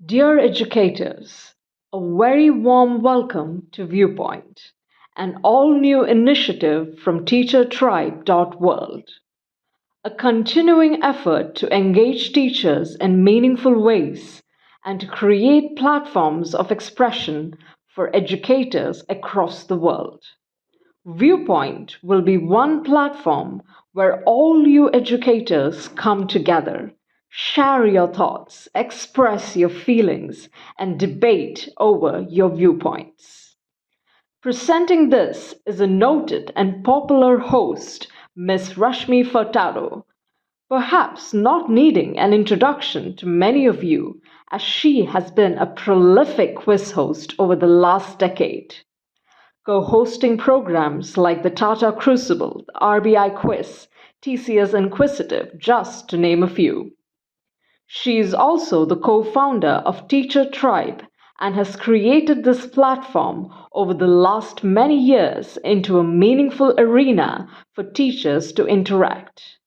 Dear educators, a very warm welcome to Viewpoint, an all new initiative from teachertribe.world, a continuing effort to engage teachers in meaningful ways and to create platforms of expression for educators across the world. Viewpoint will be one platform where all you educators come together, share your thoughts, express your feelings, and debate over your viewpoints. Presenting this is a noted and popular host, Miss Rashmi Furtado, perhaps not needing an introduction to many of you, as she has been a prolific quiz host over the last decade co-hosting programs like the Tata Crucible, the RBI Quiz, TCS Inquisitive, just to name a few. She is also the co-founder of Teacher Tribe and has created this platform over the last many years into a meaningful arena for teachers to interact.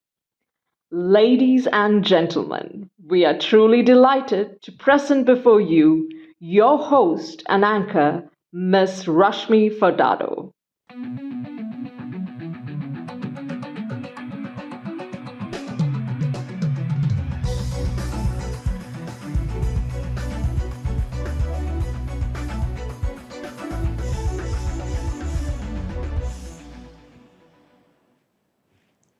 Ladies and gentlemen, we are truly delighted to present before you your host and anchor, Miss Rashmi Fardado.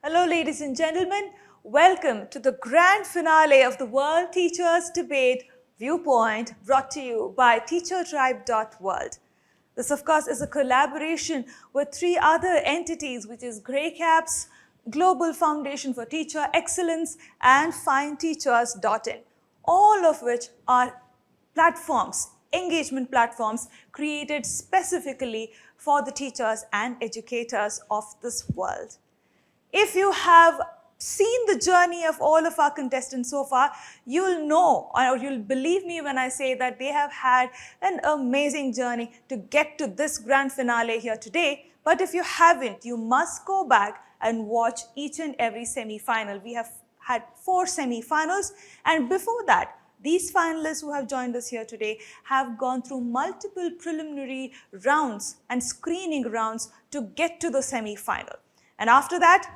Hello, ladies and gentlemen. Welcome to the grand finale of the World Teachers Debate Viewpoint, brought to you by teachertribe.world. This, of course, is a collaboration with three other entities, which is Grey Caps, Global Foundation for Teacher Excellence, and FindTeachers.in, all of which are platforms, engagement platforms created specifically for the teachers and educators of this world. If you have seen the journey of all of our contestants so far, you'll know or you'll believe me when I say that they have had an amazing journey to get to this grand finale here today. But if you haven't, you must go back and watch each and every semi-final. We have had 4 semi-finals, and before that, these finalists who have joined us here today have gone through multiple preliminary rounds and screening rounds to get to the semi-final. And after that,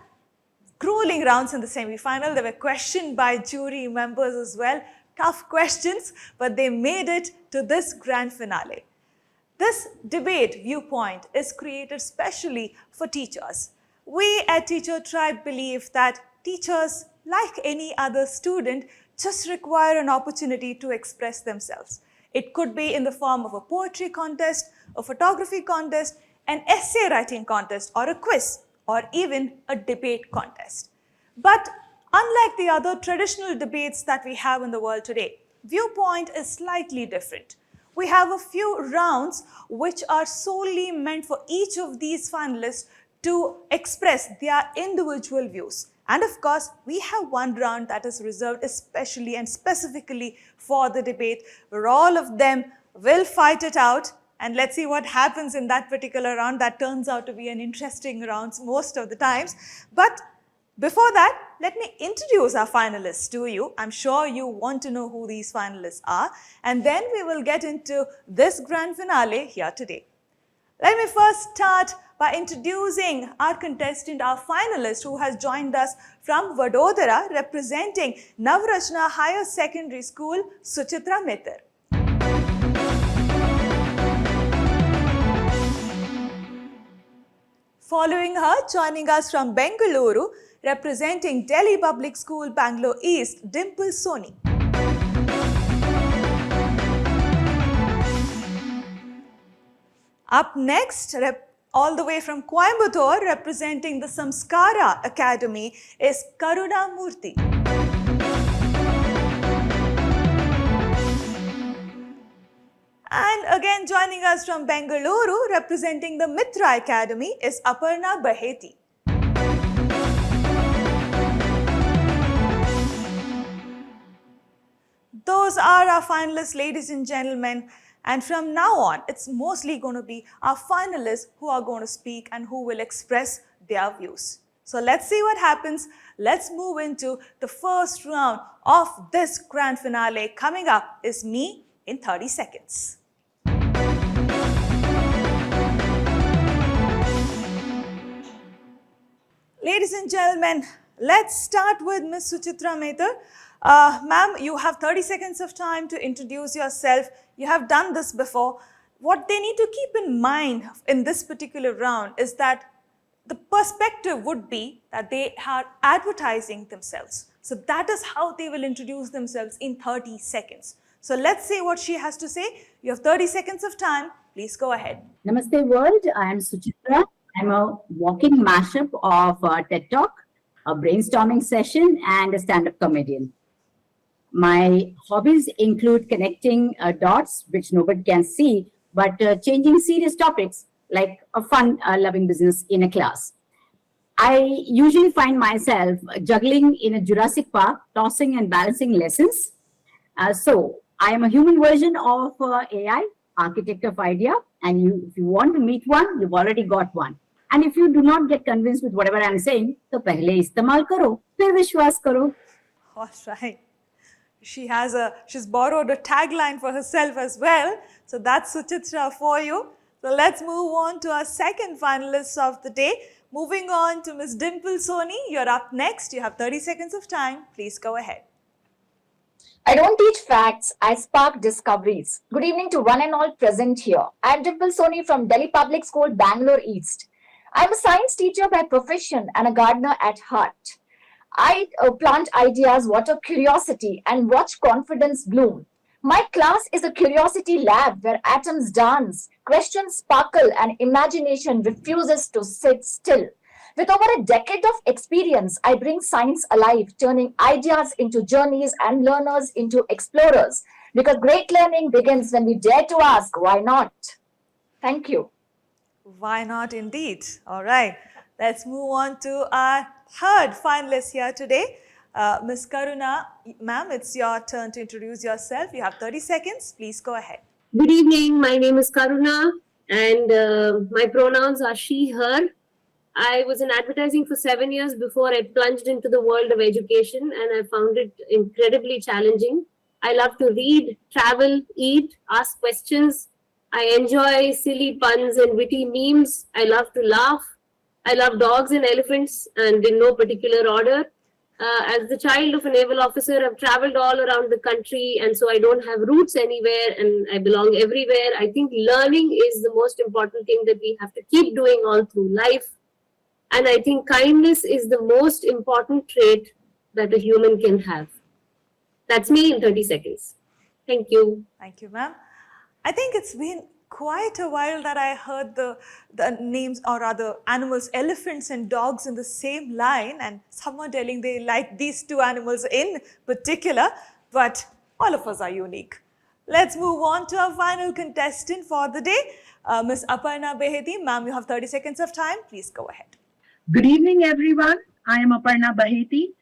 grueling rounds in the semi-final. They were questioned by jury members as well. Tough questions, but they made it to this grand finale. This debate viewpoint is created specially for teachers. We at Teacher Tribe believe that teachers, like any other student, just require an opportunity to express themselves. It could be in the form of a poetry contest, a photography contest, an essay writing contest, or a quiz, or even a debate contest. But unlike the other traditional debates that we have in the world today, Viewpoint is slightly different. We have a few rounds which are solely meant for each of these finalists to express their individual views. And of course, we have one round that is reserved especially and specifically for the debate, where all of them will fight it out. And let's see what happens in that particular round. That turns out to be an interesting round most of the times. But before that, let me introduce our finalists to you. I'm sure you want to know who these finalists are. And then we will get into this grand finale here today. Let me first start by introducing our contestant, our finalist, who has joined us from Vadodara, representing Navrachna Higher Secondary School, Suchitra Mitter. Following her, joining us from Bengaluru, representing Delhi Public School, Bangalore East, Dimple Soni. Up next, all the way from Coimbatore, representing the Samskara Academy, is Karuna Murthy. And again, joining us from Bengaluru, representing the Mitra Academy, is Aparna Baheti. Those are our finalists, ladies and gentlemen. And from now on, it's mostly going to be our finalists who are going to speak and who will express their views. So let's see what happens. let's move into the first round of this grand finale. Coming up is me in 30 seconds. Ladies and gentlemen, let's start with Ms. Suchitra Mehta. Ma'am, you have 30 seconds of time to introduce yourself. You have done this before. What they need to keep in mind in this particular round is that the perspective would be that they are advertising themselves. So that is how they will introduce themselves in 30 seconds. So let's see what she has to say. You have 30 seconds of time. Please go ahead. Namaste world, I am Suchitra. I'm a walking mashup of a TED Talk, a brainstorming session, and a stand-up comedian. My hobbies include connecting dots, which nobody can see, but changing serious topics like a fun, loving business in a class. I usually find myself juggling in a Jurassic Park, tossing and balancing lessons. So I am a human version of AI, architect of idea, and if you want to meet one, you've already got one. And if you do not get convinced with whatever I'm saying, तो पहले इस्तेमाल करो, फिर विश्वास करो. All right. She's borrowed a tagline for herself as well. So that's Suchitra for you. So let's move on to our second finalist of the day. Moving on to Ms. Dimple Soni. You're up next. You have 30 seconds of time. Please go ahead. I don't teach facts, I spark discoveries. Good evening to one and all present here. I'm Dimple Soni from Delhi Public School, Bangalore East. I'm a science teacher by profession and a gardener at heart. I plant ideas, water curiosity, and watch confidence bloom. My class is a curiosity lab where atoms dance, questions sparkle, and imagination refuses to sit still. With over a decade of experience, I bring science alive, turning ideas into journeys and learners into explorers. Because great learning begins when we dare to ask, why not? Thank you. Why not indeed? All right. Let's move on to our third finalist here today. Ms. Karuna, ma'am, it's your turn to introduce yourself. You have 30 seconds. Please go ahead. Good evening. My name is Karuna and my pronouns are she, her. I was in advertising for 7 years before I plunged into the world of education, and I found it incredibly challenging. I love to read, travel, eat, ask questions. I enjoy silly puns and witty memes. I love to laugh. I love dogs and elephants, and in no particular order. As the child of a naval officer, I've traveled all around the country, and so I don't have roots anywhere, and I belong everywhere. I think learning is the most important thing that we have to keep doing all through life. And I think kindness is the most important trait that a human can have. That's me in 30 seconds. Thank you. Thank you, ma'am. I think it's been quite a while that I heard the names, or rather animals, elephants and dogs in the same line, and someone telling they like these two animals in particular, but all of us are unique. Let's move on to our final contestant for the day, Ms. Aparna Beheti. Ma'am, you have 30 seconds of time. Please go ahead. Good evening, everyone. I am Aparna Baheti,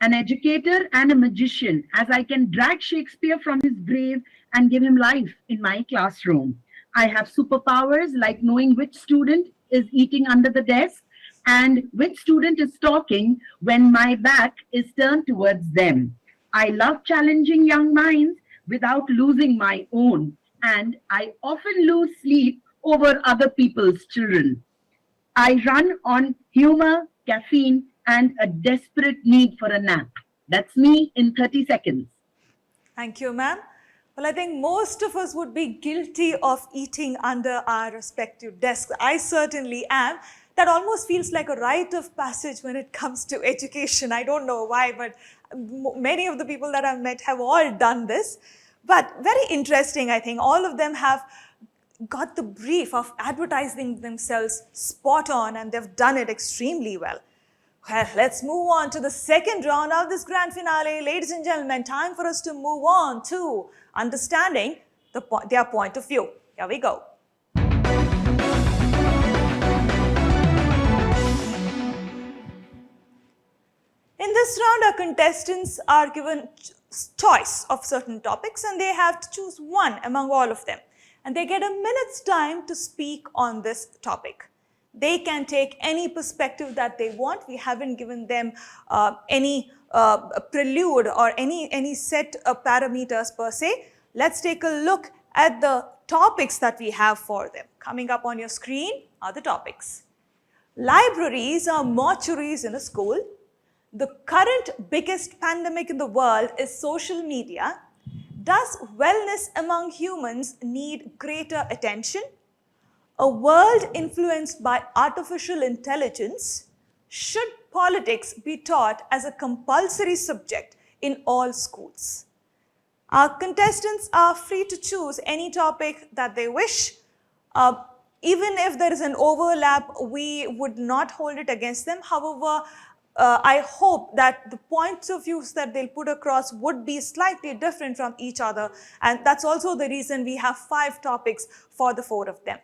an educator and a magician, as I can drag Shakespeare from his grave and give him life in my classroom. I have superpowers like knowing which student is eating under the desk and which student is talking when my back is turned towards them. I love challenging young minds without losing my own, and I often lose sleep over other people's children. I run on humor, caffeine, and a desperate need for a nap. That's me in 30 seconds. Thank you, ma'am. Well, I think most of us would be guilty of eating under our respective desks. I certainly am. That almost feels like a rite of passage when it comes to education. I don't know why, but many of the people that I've met have all done this. But very interesting, I think. All of them have got the brief of advertising themselves spot on, and they've done it extremely well. Well, let's move on to the second round of this grand finale. Ladies and gentlemen, time for us to move on to understanding their point of view. Here we go. In this round, our contestants are given choice of certain topics, and they have to choose one among all of them. And they get a minute's time to speak on this topic. They can take any perspective that they want. We haven't given them any prelude or any set parameters per se. Let's take a look at the topics that we have for them. Coming up on your screen are the topics. Libraries are mortuaries in a school. The current biggest pandemic in the world is social media. Does wellness among humans need greater attention? A world influenced by artificial intelligence. Should politics be taught as a compulsory subject in all schools? Our contestants are free to choose any topic that they wish. Even if there is an overlap, we would not hold it against them. However, I hope that the points of views that they'll put across would be slightly different from each other. And that's also the reason we have 5 topics for the 4 of them.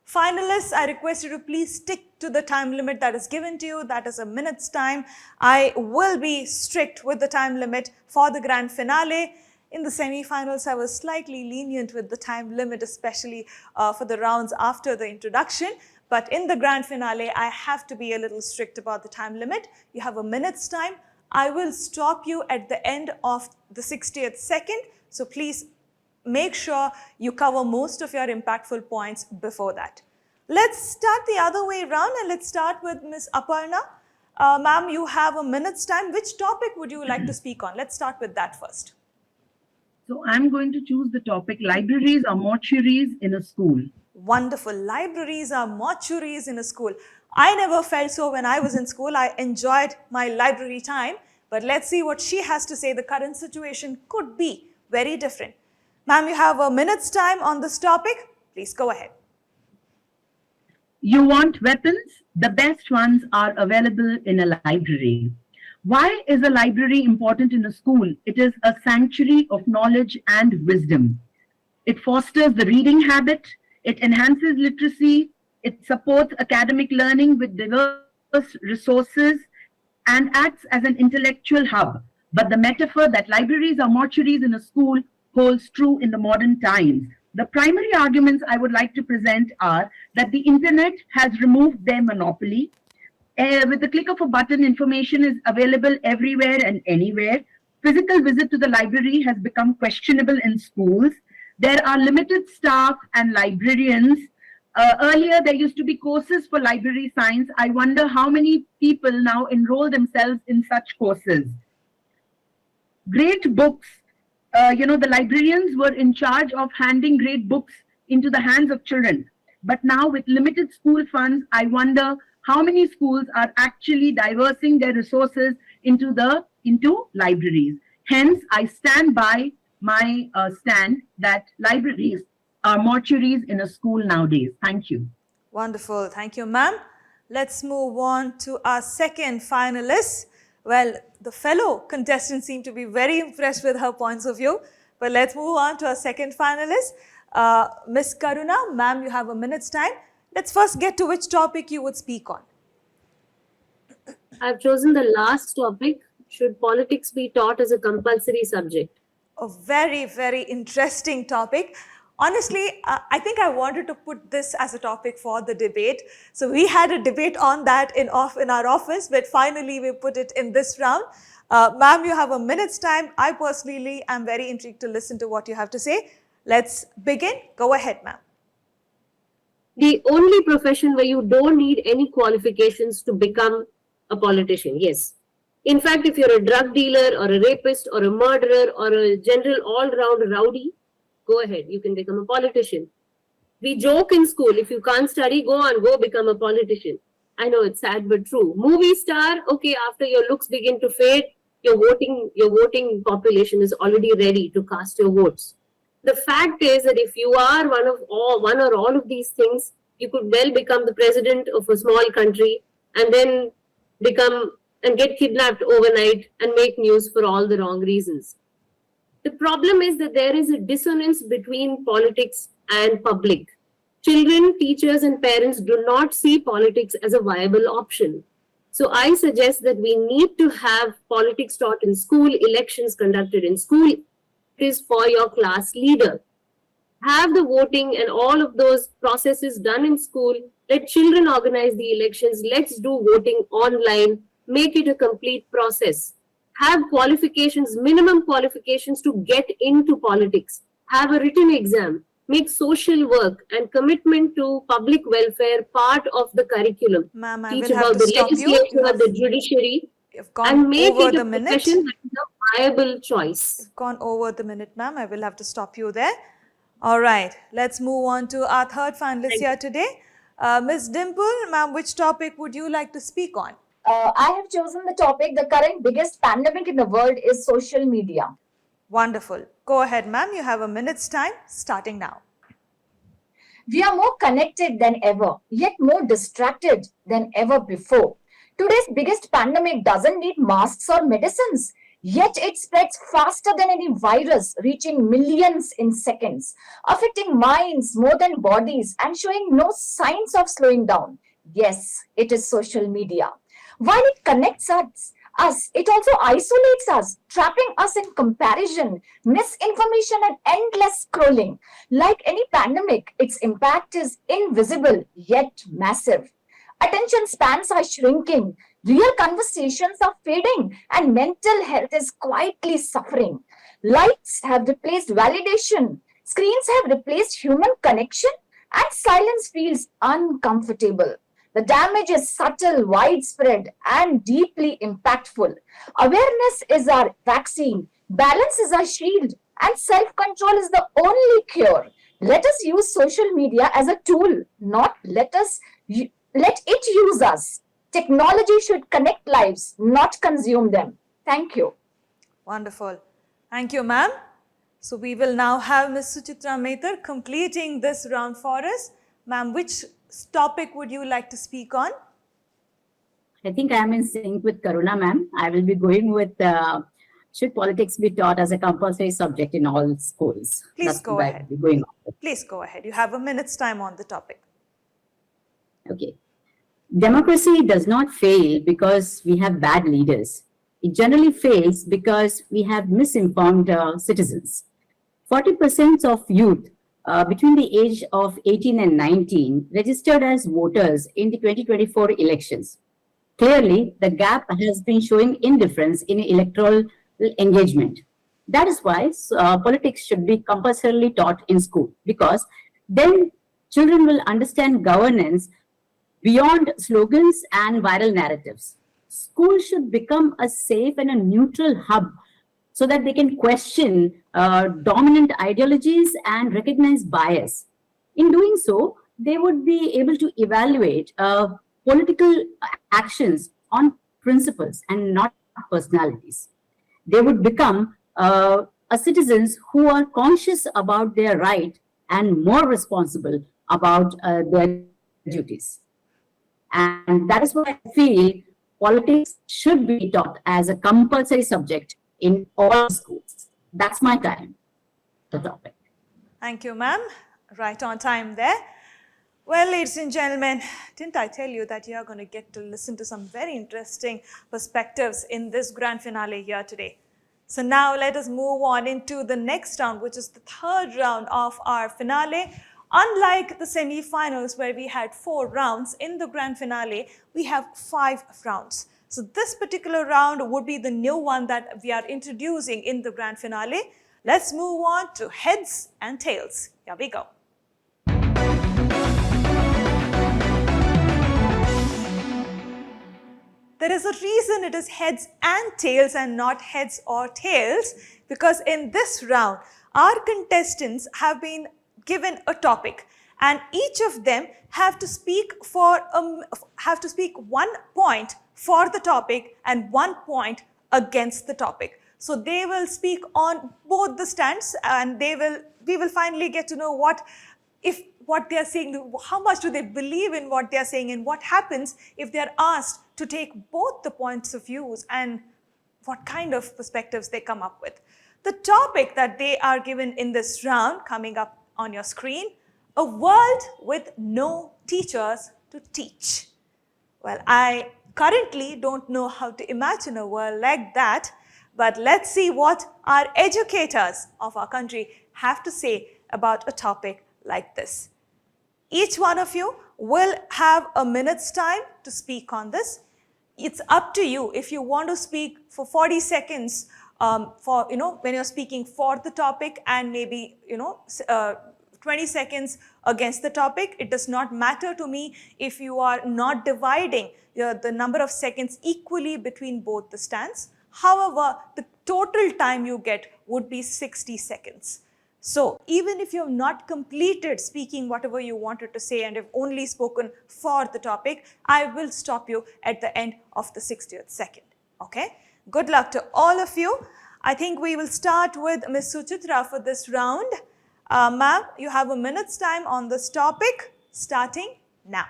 Finalists, I request you to please stick to the time limit that is given to you. That is a minute's time. I will be strict with the time limit for the grand finale. In the semi-finals, I was slightly lenient with the time limit, especially for the rounds after the introduction. But in the grand finale, I have to be a little strict about the time limit. You have a minute's time. I will stop you at the end of the 60th second. So please make sure you cover most of your impactful points before that. Let's start the other way around, and let's start with Ms. Aparna. Ma'am, you have a minute's time. Which topic would you like to speak on? Let's start with that first. So I'm going to choose the topic libraries are mortuaries in a school. Wonderful. Libraries are mortuaries in a school. I never felt so when I was in school. I enjoyed my library time. But let's see what she has to say. The current situation could be very different. Ma'am, you have a minute's time on this topic. Please go ahead. You want weapons? The best ones are available in a library. Why is a library important in a school? It is a sanctuary of knowledge and wisdom. It fosters the reading habit. It enhances literacy. It supports academic learning with diverse resources and acts as an intellectual hub. But the metaphor that libraries are mortuaries in a school holds true in the modern times. The primary arguments I would like to present are that the internet has removed their monopoly. With the click of a button, information is available everywhere and anywhere. Physical visit to the library has become questionable in schools. There are limited staff and librarians. Earlier, there used to be courses for library science. I wonder how many people now enroll themselves in such courses. Great books. The librarians were in charge of handing great books into the hands of children. But now with limited school funds, I wonder how many schools are actually diversing their resources into libraries. Hence, I stand by my stand that libraries are mortuaries in a school nowadays. Thank you. Wonderful. Thank you, ma'am. Let's move on to our second finalist. Well, the fellow contestants seem to be very impressed with her points of view. But let's move on to our second finalist. Ms. Karuna, ma'am, you have a minute's time. Let's first get to which topic you would speak on. I've chosen the last topic. Should politics be taught as a compulsory subject? A very, very interesting topic. Honestly, I think I wanted to put this as a topic for the debate. So we had a debate on that in our office, but finally we put it in this round. Ma'am, you have a minute's time. I personally am very intrigued to listen to what you have to say. Let's begin. Go ahead, ma'am. The only profession where you don't need any qualifications to become a politician, yes. In fact, if you're a drug dealer or a rapist or a murderer or a general all-round rowdy, go ahead, you can become a politician. We joke in school, if you can't study, go become a politician. I know it's sad but true. Movie star, okay, after your looks begin to fade, your voting population is already ready to cast your votes. The fact is that if you are one or all of these things, you could well become the president of a small country and then get kidnapped overnight and make news for all the wrong reasons. The problem is that there is a dissonance between politics and public. Children, teachers, and parents do not see politics as a viable option. So I suggest that we need to have politics taught in school, elections conducted in school. It is for your class leader. Have the voting and all of those processes done in school Let children organize the elections. Let's do voting online. Make it a complete process. Have qualifications, minimum qualifications to get into politics. Have a written exam. Make social work and commitment to public welfare part of the curriculum. Ma'am, I Teach will have about to the stop you. legislature, the judiciary, You've gone and make over it a the minute. profession that is a viable choice. You've gone over the minute, ma'am. I will have to stop you there. All right, let's move on to our third finalist here today. Ms. Dimple, ma'am, which topic would you like to speak on? I have chosen the topic, the current biggest pandemic in the world is social media. Wonderful. Go ahead, ma'am. You have a minute's time starting now. We are more connected than ever, yet more distracted than ever before. Today's biggest pandemic doesn't need masks or medicines, yet it spreads faster than any virus, reaching millions in seconds, affecting minds more than bodies and showing no signs of slowing down. Yes, it is social media. While it connects us, it also isolates us, trapping us in comparison, misinformation, and endless scrolling. Like any pandemic, its impact is invisible yet massive. Attention spans are shrinking, real conversations are fading, and mental health is quietly suffering. Likes have replaced validation, screens have replaced human connection, and silence feels uncomfortable. The damage is subtle, widespread, and deeply impactful. Awareness is our vaccine, balance is our shield, and self control is the only cure. Let us use social media as a tool, not let it use us. Technology should connect lives, not consume them. Thank you. Wonderful. Thank you, ma'am. So we will now have Ms. Suchitra Mehtar completing this round for us. Ma'am, which topic would you like to speak on? I think I am in sync with Karuna ma'am. I will be going with should politics be taught as a compulsory subject in all schools? Please go ahead. Going on. Please go ahead. You have a minute's time on the topic. Okay. Democracy does not fail because we have bad leaders. It generally fails because we have misinformed citizens. 40% of youth between the age of 18 and 19 registered as voters in the 2024 elections. Clearly, the gap has been showing indifference in electoral engagement. That is why politics should be compulsorily taught in school, because then children will understand governance beyond slogans and viral narratives. School should become a safe and a neutral hub so that they can question dominant ideologies and recognize bias. In doing so, they would be able to evaluate political actions on principles and not personalities. They would become citizens who are conscious about their right and more responsible about their duties. And that is why I feel politics should be taught as a compulsory subject in all schools. That's my time. The topic. Thank you, ma'am. Right on time there. Well, ladies and gentlemen, didn't I tell you that you are going to get to listen to some very interesting perspectives in this grand finale here today? So now let us move on into the next round, which is the third round of our finale. Unlike the semi-finals where we had 4 rounds, in the grand finale, we have 5 rounds. So this particular round would be the new one that we are introducing in the grand finale. Let's move on to heads and tails. Here we go. There is a reason it is heads and tails and not heads or tails, because in this round, our contestants have been given a topic and each of them have to speak 1 point for the topic and 1 point against the topic. So they will speak on both the stands, and we will finally get to know what they are saying, how much do they believe in what they are saying, and what happens if they are asked to take both the points of views and what kind of perspectives they come up with. The topic that they are given in this round, coming up on your screen, a world with no teachers to teach. Well, I currently don't know how to imagine a world like that, but let's see what our educators of our country have to say about a topic like this. Each one of you will have a minute's time to speak on this. It's up to you if you want to speak for 40 seconds for, when you're speaking for the topic, and maybe, 20 seconds against the topic. It does not matter to me if you are not dividing the number of seconds equally between both the stands. However, the total time you get would be 60 seconds. So even if you have not completed speaking whatever you wanted to say and have only spoken for the topic, I will stop you at the end of the 60th second. Okay? Good luck to all of you. I think we will start with Ms. Suchitra for this round. Ma'am, you have a minute's time on this topic, starting now.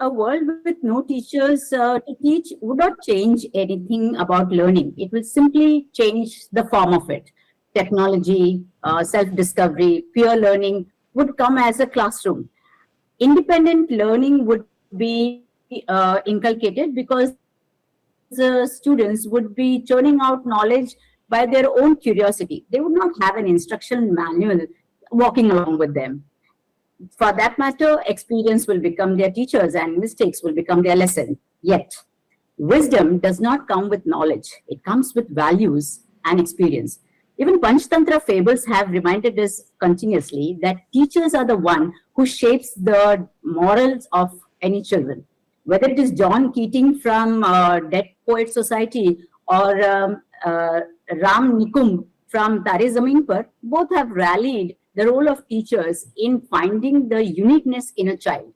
A world with no teachers to teach would not change anything about learning. It will simply change the form of it. Technology, self-discovery, peer learning would come as a classroom. Independent learning would be inculcated because the students would be churning out knowledge by their own curiosity. They would not have an instruction manual walking along with them. For that matter, experience will become their teachers and mistakes will become their lesson. Yet, wisdom does not come with knowledge. It comes with values and experience. Even Panchtantra fables have reminded us continuously that teachers are the one who shapes the morals of any children. Whether it is John Keating from Dead Poet Society or Ram Nikum from Tare Zameen Par, both have rallied the role of teachers in finding the uniqueness in a child.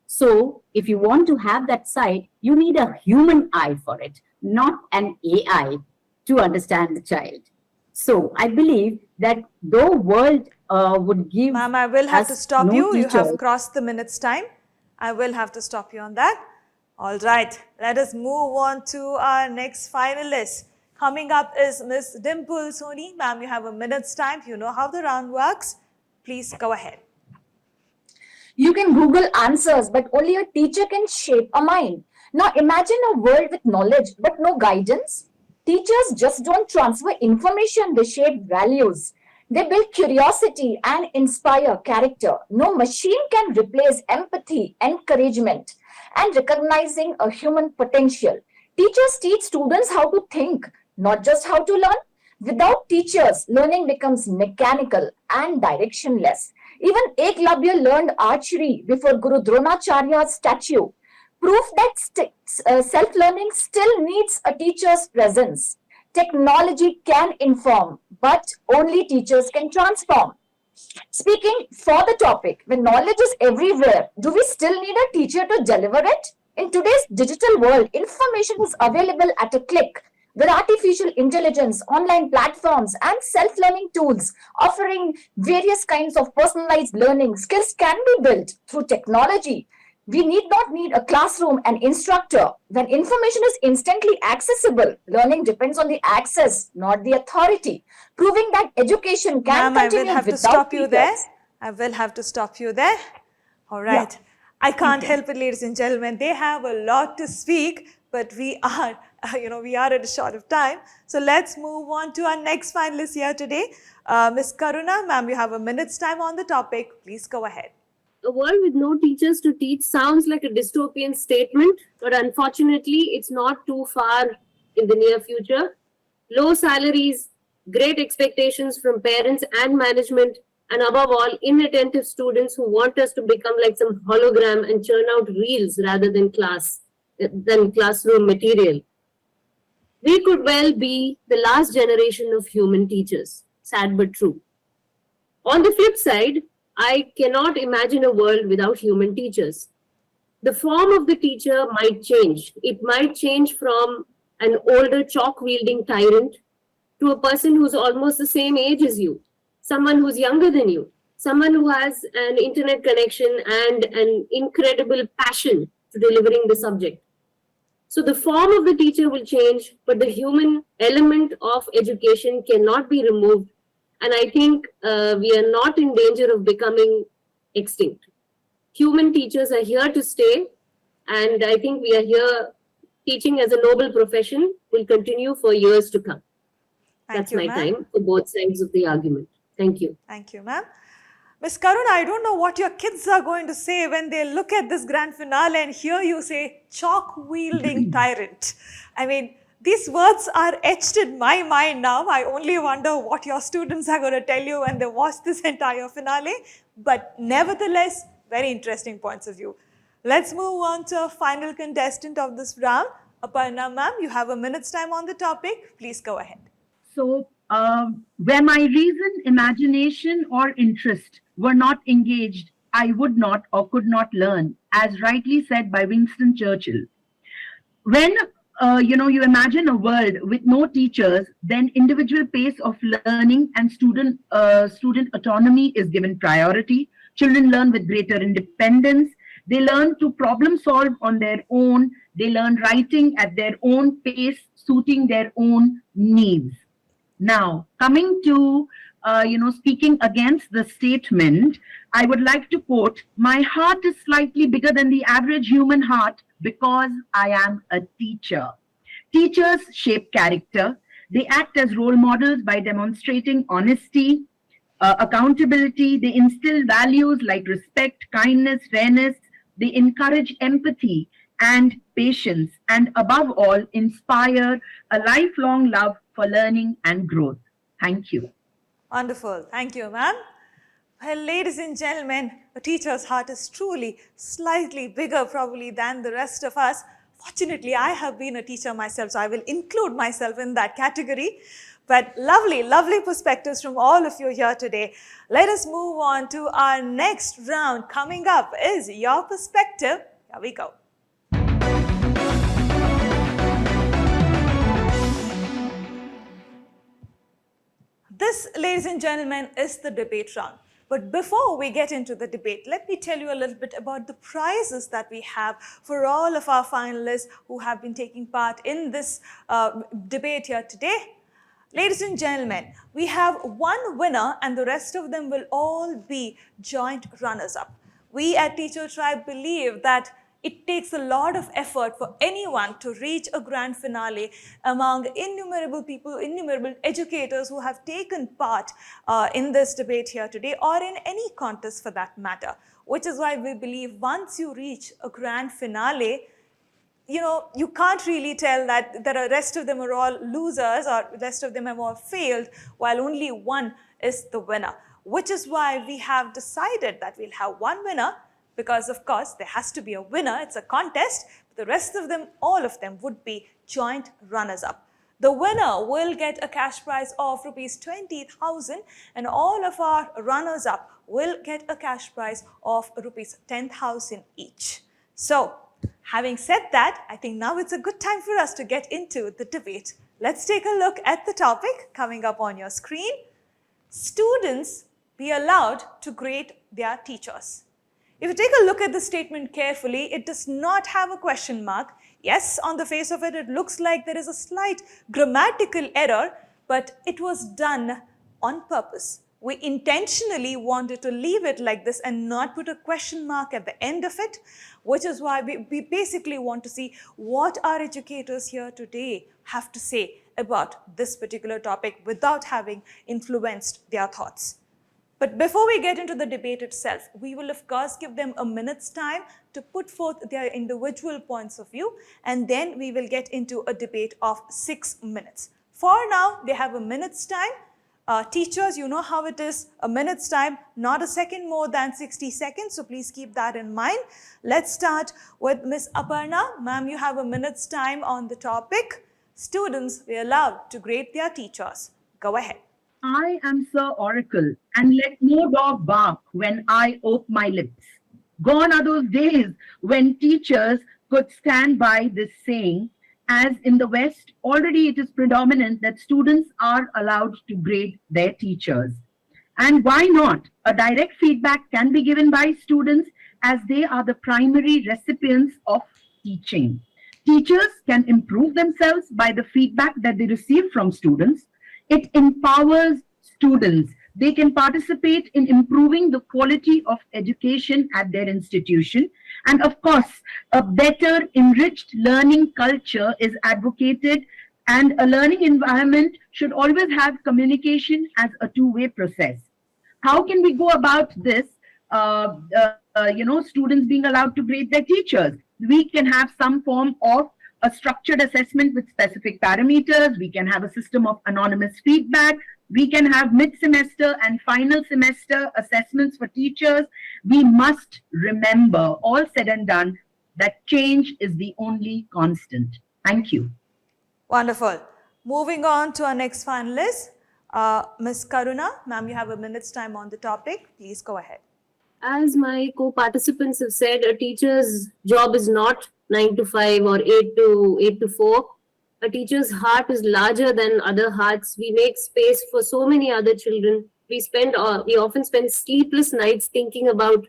So, if you want to have that sight, you need a human eye for it, not an AI to understand the child. So, I believe that though world would give Ma'am, I will have to stop you. Teachers, you have crossed the minute's time. I will have to stop you on that. All right, let us move on to our next finalist. Coming up is Ms. Dimple Soni. Ma'am, you have a minute's time. You know how the round works. Please go ahead. You can Google answers, but only a teacher can shape a mind. Now imagine a world with knowledge, but no guidance. Teachers just don't transfer information, they shape values. They build curiosity and inspire character. No machine can replace empathy, encouragement, and recognizing a human potential. Teachers teach students how to think, not just how to learn. Without teachers, learning becomes mechanical and directionless. Even Eklavya learned archery before Guru Dronacharya's statue. Proof that self-learning still needs a teacher's presence. Technology can inform, but only teachers can transform. Speaking for the topic, when knowledge is everywhere, do we still need a teacher to deliver it? In today's digital world, information is available at a click. With artificial intelligence, online platforms, and self-learning tools offering various kinds of personalized learning, skills can be built through technology. We need not need a classroom and instructor. When information is instantly accessible, learning depends on the access, not the authority, proving that education can continue I will have to stop you there. I will have to stop you there. All right. Yeah. I can't help it, ladies and gentlemen. They have a lot to speak, but we are, we are at a short of time. So let's move on to our next finalist here today. Ms. Karuna, ma'am, you have a minute's time on the topic. Please go ahead. A world with no teachers to teach sounds like a dystopian statement, but unfortunately, it's not too far in the near future. Low salaries, great expectations from parents and management, and above all, inattentive students who want us to become like some hologram and churn out reels rather than classroom material. We could well be the last generation of human teachers. Sad but true. On the flip side, I cannot imagine a world without human teachers. The form of the teacher might change. It might change from an older chalk-wielding tyrant to a person who's almost the same age as you, someone who's younger than you, someone who has an internet connection and an incredible passion for delivering the subject. So the form of the teacher will change, but the human element of education cannot be removed. And I think we are not in danger of becoming extinct. Human teachers are here to stay. And I think we are here teaching as a noble profession will continue for years to come. That's my time for both sides of the argument. Thank you. Thank you, ma'am. Miss Karuna, I don't know what your kids are going to say when they look at this grand finale and hear you say chalk-wielding tyrant. I mean, these words are etched in my mind now. I only wonder what your students are going to tell you when they watch this entire finale. But nevertheless, very interesting points of view. Let's move on to a final contestant of this round. Aparna ma'am, you have a minute's time on the topic. Please go ahead. So, where my reason, imagination, or interest were not engaged, I would not or could not learn, as rightly said by Winston Churchill. When you imagine a world with no teachers, then individual pace of learning and student autonomy is given priority. Children learn with greater independence. They learn to problem solve on their own. They learn writing at their own pace, suiting their own needs. Now, coming to, speaking against the statement, I would like to quote, "My heart is slightly bigger than the average human heart because I am a teacher." Teachers shape character. They act as role models by demonstrating honesty, accountability. They instill values like respect, kindness, fairness. They encourage empathy and patience, and above all, inspire a lifelong love for learning and growth. Thank you. Wonderful. Thank you, ma'am. Well, ladies and gentlemen, a teacher's heart is truly slightly bigger probably than the rest of us. Fortunately, I have been a teacher myself, so I will include myself in that category. But lovely, lovely perspectives from all of you here today. Let us move on to our next round. Coming up is your perspective. Here we go. This, ladies and gentlemen, is the debate round. But before we get into the debate, let me tell you a little bit about the prizes that we have for all of our finalists who have been taking part in this debate here today. Ladies and gentlemen, we have one winner and the rest of them will all be joint runners-up. We at Teacher Tribe believe that it takes a lot of effort for anyone to reach a grand finale among innumerable people, innumerable educators who have taken part in this debate here today, or in any contest for that matter. Which is why we believe once you reach a grand finale, you can't really tell that the rest of them are all losers or the rest of them have all failed, while only one is the winner. Which is why we have decided that we'll have one winner, because of course there has to be a winner, it's a contest. The rest of them, all of them, would be joint runners-up. The winner will get a cash prize of rupees 20,000 and all of our runners-up will get a cash prize of rupees 10,000 each. So, having said that, I think now it's a good time for us to get into the debate. Let's take a look at the topic coming up on your screen. Students be allowed to grade their teachers. If you take a look at the statement carefully, it does not have a question mark. Yes, on the face of it, it looks like there is a slight grammatical error, but it was done on purpose. We intentionally wanted to leave it like this and not put a question mark at the end of it, which is why we basically want to see what our educators here today have to say about this particular topic without having influenced their thoughts. But before we get into the debate itself, we will of course give them a minute's time to put forth their individual points of view, and then we will get into a debate of 6 minutes. For now, they have a minute's time. Teachers, you know how it is, a minute's time, not a second more than 60 seconds, so please keep that in mind. Let's start with Miss Aparna. Ma'am, you have a minute's time on the topic. Students be allowed to grade their teachers. Go ahead. I am Sir Oracle, and let no dog bark when I ope my lips. Gone are those days when teachers could stand by this saying, as in the West, already it is predominant that students are allowed to grade their teachers. And why not? A direct feedback can be given by students as they are the primary recipients of teaching. Teachers can improve themselves by the feedback that they receive from students. It empowers students. They can participate in improving the quality of education at their institution. And of course, a better enriched learning culture is advocated, and a learning environment should always have communication as a two-way process. How can we go about this? Students being allowed to grade their teachers. We can have some form of a structured assessment with specific parameters. We can have a system of anonymous feedback. We can have mid-semester and final semester assessments for teachers. We must remember, all said and done, that change is the only constant. Thank you. Wonderful. Moving on to our next finalist, Ms. Karuna. Ma'am, you have a minute's time on the topic. Please go ahead. As my co-participants have said, a teacher's job is not 9 to 5 or 8 to 4. A teacher's heart is larger than other hearts. We make space for so many other children. We often spend sleepless nights thinking about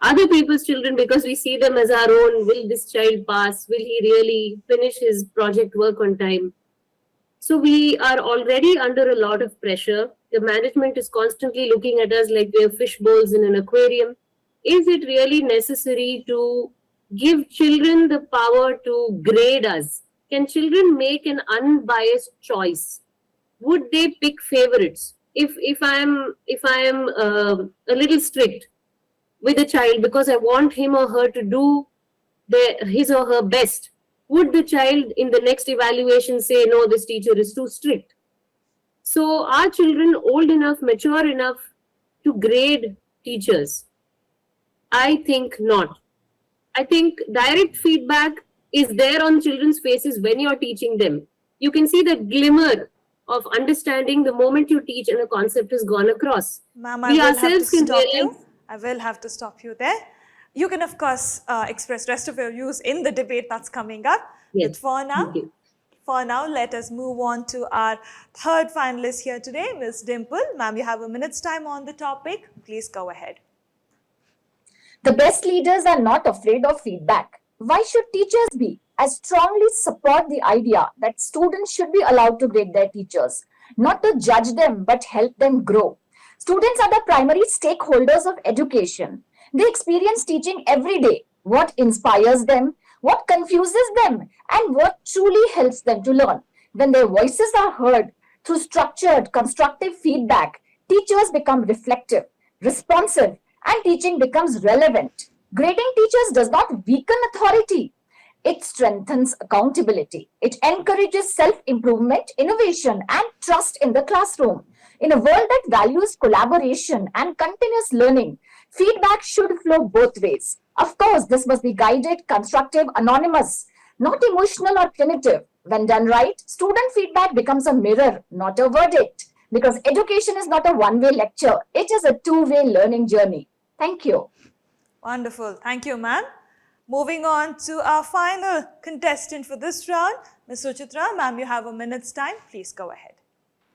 other people's children because we see them as our own. Will this child pass? Will he really finish his project work on time? So we are already under a lot of pressure. The management is constantly looking at us like we are fish bowls in an aquarium. Is it really necessary to give children the power to grade us? Can children make an unbiased choice? Would they pick favorites? If I am a little strict with a child because I want him or her to do his or her best, would the child in the next evaluation say, no, this teacher is too strict? So are children old enough, mature enough to grade teachers? I think not. I think direct feedback is there on children's faces when you're teaching them. You can see the glimmer of understanding the moment you teach and a concept has gone across. Ma'am, I will have to stop you there. You can, of course, express rest of your views in the debate that's coming up. Yes. But for now, let us move on to our third finalist here today, Ms. Dimple. Ma'am, you have a minute's time on the topic. Please go ahead. The best leaders are not afraid of feedback. Why should teachers be? I strongly support the idea that students should be allowed to grade their teachers, not to judge them, but help them grow. Students are the primary stakeholders of education. They experience teaching every day. What inspires them, what confuses them, and what truly helps them to learn. When their voices are heard through structured, constructive feedback, teachers become reflective, responsive, and teaching becomes relevant. Grading teachers does not weaken authority. It strengthens accountability. It encourages self-improvement, innovation, and trust in the classroom. In a world that values collaboration and continuous learning, feedback should flow both ways. Of course, this must be guided, constructive, anonymous, not emotional or punitive. When done right, student feedback becomes a mirror, not a verdict. Because education is not a one-way lecture. It is a two-way learning journey. Thank you. Wonderful. Thank you, ma'am. Moving on to our final contestant for this round, Ms. Suchitra. Ma'am, you have a minute's time. Please go ahead.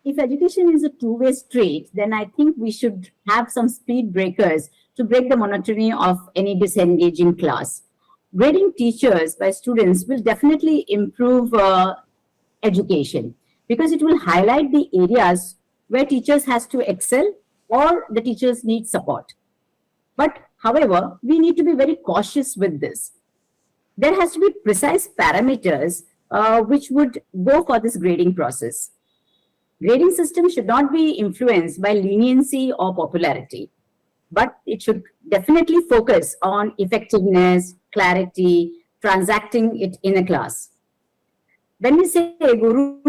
If education is a two-way street, then I think we should have some speed breakers to break the monotony of any disengaging class. Grading teachers by students will definitely improve education because it will highlight the areas where teachers has to excel or the teachers need support. But however, we need to be very cautious with this. There has to be precise parameters which would go for this grading process. Grading system should not be influenced by leniency or popularity, but it should definitely focus on effectiveness, clarity, transacting it in a class. When we say Guru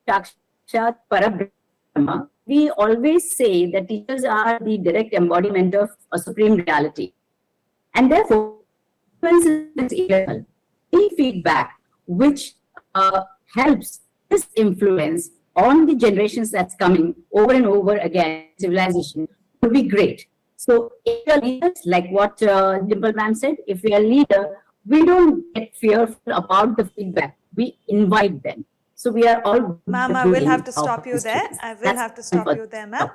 Sakshat Parabrahma, we always say that teachers are the direct embodiment of a supreme reality. And therefore, influence is eternal. Any feedback which helps this influence on the generations that's coming over and over again, civilization, would be great. So if we are leaders, like what Dimple ma'am said, if we are leader, we don't get fearful about the feedback. We invite them. So we are all... Ma'am, I will have to stop you there. I will have to stop you there, ma'am.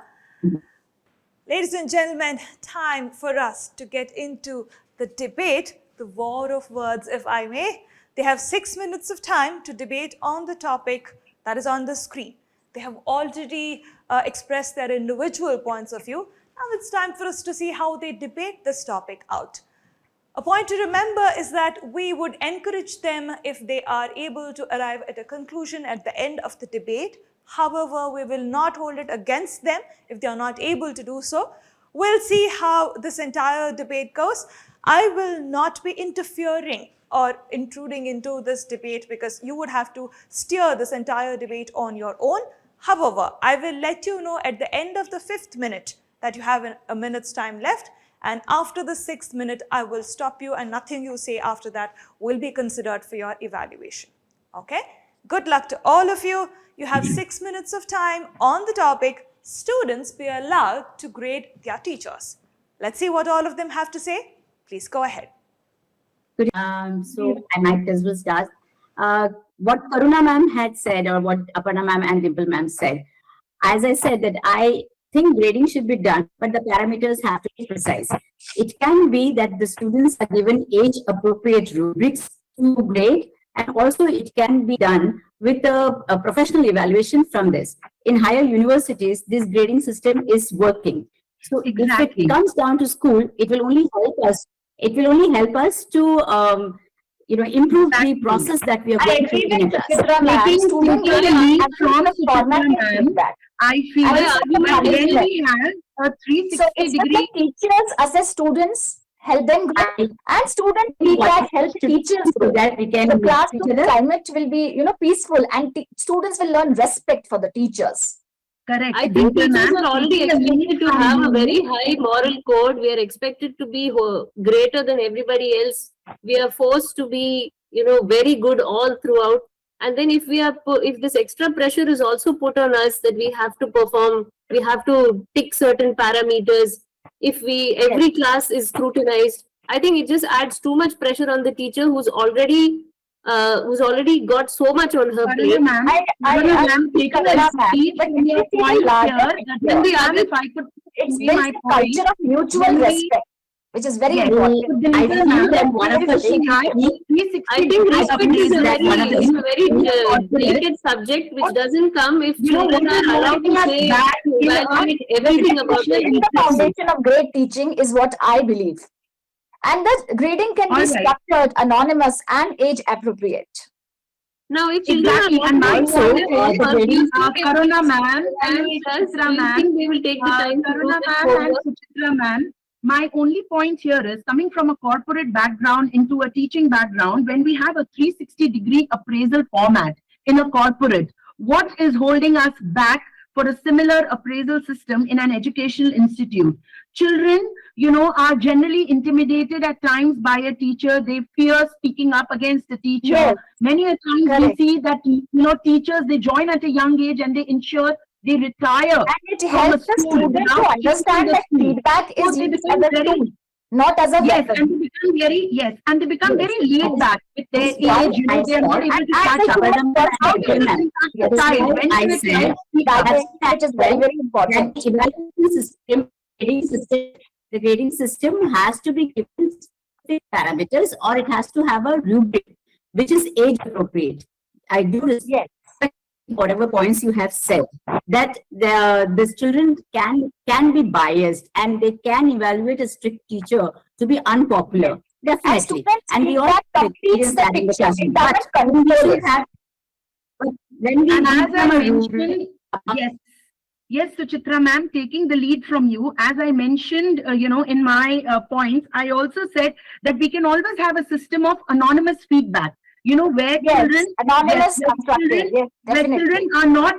Ladies and gentlemen, time for us to get into the debate, the war of words, if I may. They have 6 minutes of time to debate on the topic that is on the screen. They have already expressed their individual points of view. Now it's time for us to see how they debate this topic out. A point to remember is that we would encourage them if they are able to arrive at a conclusion at the end of the debate. However, we will not hold it against them if they are not able to do so. We'll see how this entire debate goes. I will not be interfering or intruding into this debate because you would have to steer this entire debate on your own. However, I will let you know at the end of the 5th minute that you have a minute's time left, and after the 6th minute, I will stop you, and nothing you say after that will be considered for your evaluation. Okay? Good luck to all of you. You have 6 minutes of time on the topic, students be allowed to grade their teachers. Let's see what all of them have to say. Please go ahead. So I might as well start. What Karuna ma'am had said, or what Aparna ma'am and Dimple ma'am said, as I said, that I think grading should be done, but the parameters have to be precise. It can be that the students are given age-appropriate rubrics to grade, and also it can be done with a professional evaluation from this. In higher universities, this grading system is working. So if it comes down to school, it will only help us. It will only help us to improve the process that we are going through in a class. I feel when we have a 360 degree. Teachers assess students, help them grow, and student feedback help teachers grow. That we can the classroom climate will be peaceful, and students will learn respect for the teachers. Correct. I think teachers are already expected to have a very high moral code. We are expected to be greater than everybody else. We are forced to be, very good all throughout. And then if this extra pressure is also put on us that we have to perform, we have to tick certain parameters. If every class is scrutinized, I think it just adds too much pressure on the teacher who's already got so much on her plate. It's built a culture of mutual respect, which is very important. I think respect is a very delicate subject which doesn't come if children are allowed to say everything about the foundation of great teaching is what I believe. And the grading can be structured, anonymous, and age appropriate. Now, if children Karuna ma'am and Suchitra ma'am, they will take the time Karuna ma'am and Suchitra ma'am, my only point here is coming from a corporate background into a teaching background. When we have a 360-degree appraisal format in a corporate, what is holding us back for a similar appraisal system in an educational institute? Children, are generally intimidated at times by a teacher. They fear speaking up against the teacher. Yes. Many a times we see that, teachers, they join at a young age and they ensure they retire. And it helps the student to understand that feedback is used as a tool, not as a weapon. And they become very laid back with their age. They are not able to catch up. Which is very, very important. The grading system has to be given parameters, or it has to have a rubric which is age appropriate. I do respect whatever points you have said, that the children can be biased and they can evaluate a strict teacher to be unpopular. Definitely. And we all experience that in the classroom. But when we mentioned, Yes, Suchitra ma'am, taking the lead from you, as I mentioned, in my points, I also said that we can always have a system of anonymous feedback. Where children are not,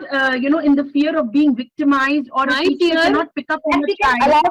in the fear of being victimized, or a teacher cannot pick up on the child.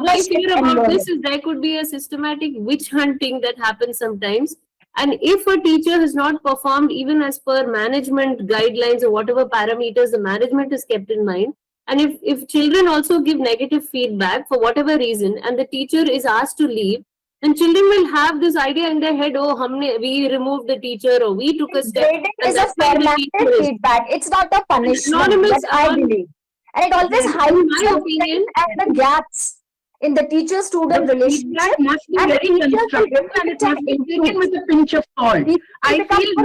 My fear about this is there could be a systematic witch hunting that happens sometimes. And if a teacher has not performed even as per management guidelines or whatever parameters the management has kept in mind, and if children also give negative feedback for whatever reason and the teacher is asked to leave, then children will have this idea in their head, we removed the teacher or we took a step. Grading is a formatted feedback. It's not a punishment, I believe. And it always highlights my opinion and the gaps in the teacher-student relationship. Must be very constructive, and it must be taken with a pinch of salt. I feel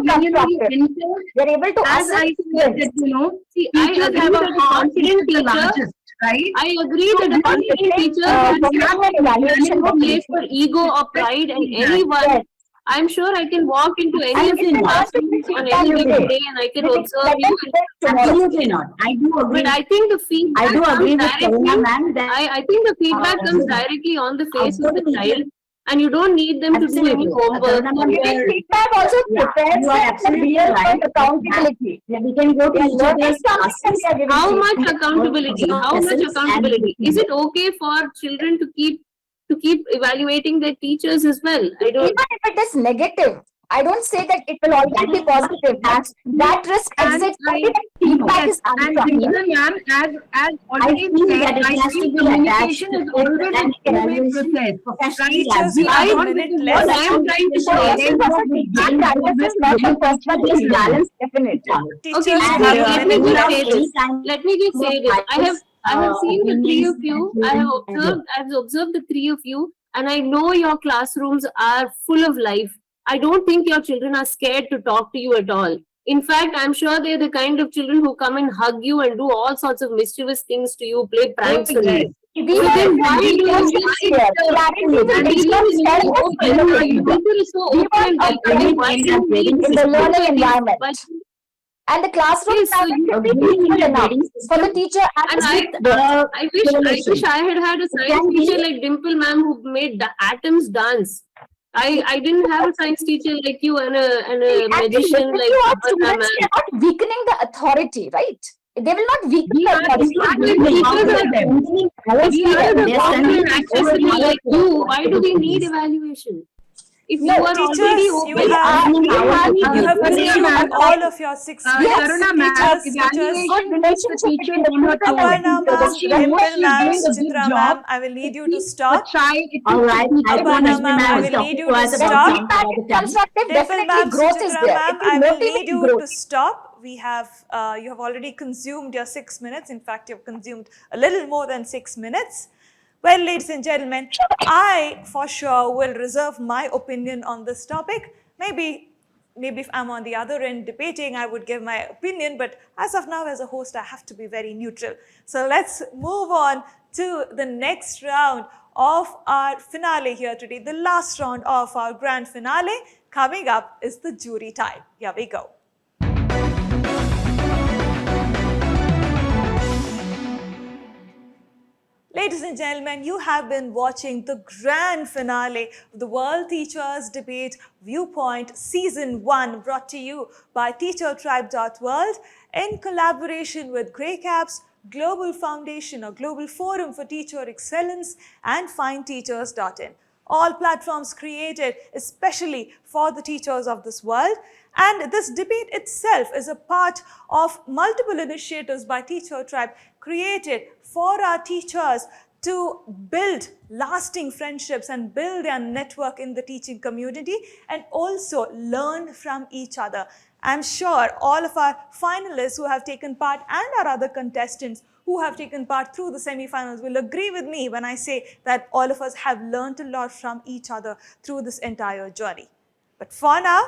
they're able to as I said that, teachers have a confident teacher, right? I agree that a confident teacher has no place for ego or pride, and anyone I'm sure I can walk into any of Absolutely your not. classrooms on any given day and I can observe you. Absolutely not. I do agree. But I think the I feedback do comes agree with directly. Karuna, ma'am, that I think the feedback comes directly on the face of the child, and you don't need them to do any absolutely. homework. Karuna, ma'am, Giving feedback also yeah, prepares you are them for absolutely real right. world accountability. Yeah, we can go to They are each learning other's something and classes. they are giving How feedback. much accountability? How much Lessons accountability? and Is it okay for children to keep evaluating their teachers as well? I don't. Even if it is negative, I don't say that it will always be positive. That risk And exists I, only when feedback yes, is and unstructured. Deepika ma'am, as I already feel said, that it I has to feel be communication attached is with always a an two-way evaluation process, professionally right? Teachers, we I have a don't minute what left. I am trying to For say us, is, feedback is not a personal this issue. balance. Definitely. Teachers, okay, we And have a let me minute just left. say this. Let me just say this. I have seen the three of you. I've observed the three of you, and I know your classrooms are full of life. I don't think your children are scared to talk to you at all. In fact, I'm sure they're the kind of children who come and hug you and do all sorts of mischievous things to you, play pranks on you. We So have then why do you just need here. Clarity will and become people is so We open and want welcoming. Why do you need in the learning environment. Why- And the classroom Yes, so environment you- should be peaceful enough for the teacher and And the student. I wish I had a science teacher like Dimple ma'am who made the atoms dance. I didn't have a science teacher like you and a magician Actually, like our Aparna students, ma'am. they are not weakening the authority, right? They will not weaken We the are authority. We are the open and accessible like you. Why do we need evaluation? If you No, are Teachers, already you open, have consumed all of your 6 minutes. Karuna ma'am, Teachers, evaluation good relationship teacher between the on her student and the Aparna teacher. ma'am, She knows Dimple she's ma'am, doing a good Chitra job. ma'am, I will need you to A stop. child, All right. I Aparna promise ma'am, I will need you to stop. Feedback is constructive. Dimple ma'am, Definitely growth is Suchitra there. ma'am, It will I will motivate need you growth. to stop. We have, you have already consumed your 6 minutes. In fact, you have consumed a little more than 6 minutes. Well, ladies and gentlemen, I for sure will reserve my opinion on this topic. Maybe if I'm on the other end debating, I would give my opinion, but as of now, as a host, I have to be very neutral. So let's move on to the next round of our finale here today, the last round of our grand finale. Coming up is the jury time. Here we go. Ladies and gentlemen, you have been watching the grand finale of the World Teachers Debate Viewpoint Season 1, brought to you by teachertribe.world in collaboration with Grey Caps, Global Foundation or Global Forum for Teacher Excellence and findteachers.in. All platforms created especially for the teachers of this world. And this debate itself is a part of multiple initiatives by Teacher Tribe created for our teachers to build lasting friendships and build their network in the teaching community and also learn from each other. I'm sure all of our finalists who have taken part and our other contestants who have taken part through the semi-finals will agree with me when I say that all of us have learned a lot from each other through this entire journey. But for now,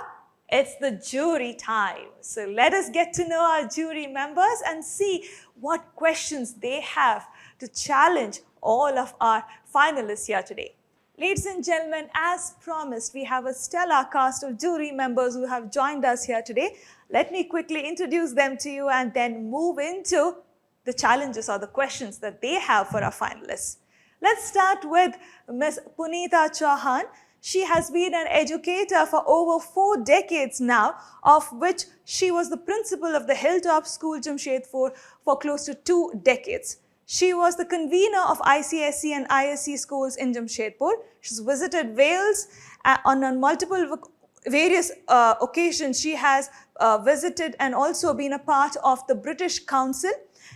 it's the jury time. So let us get to know our jury members and see what questions they have to challenge all of our finalists here today. Ladies and gentlemen, as promised, we have a stellar cast of jury members who have joined us here today. Let me quickly introduce them to you and then move into the challenges or the questions that they have for our finalists. Let's start with Ms. Punita Chauhan. She has been an educator for over 4 decades now, of which she was the principal of the Hilltop School, Jamshedpur, for close to 2 decades. She was the convener of ICSE and ISC schools in Jamshedpur. She's visited Wales on multiple various occasions. She has visited and also been a part of the British Council.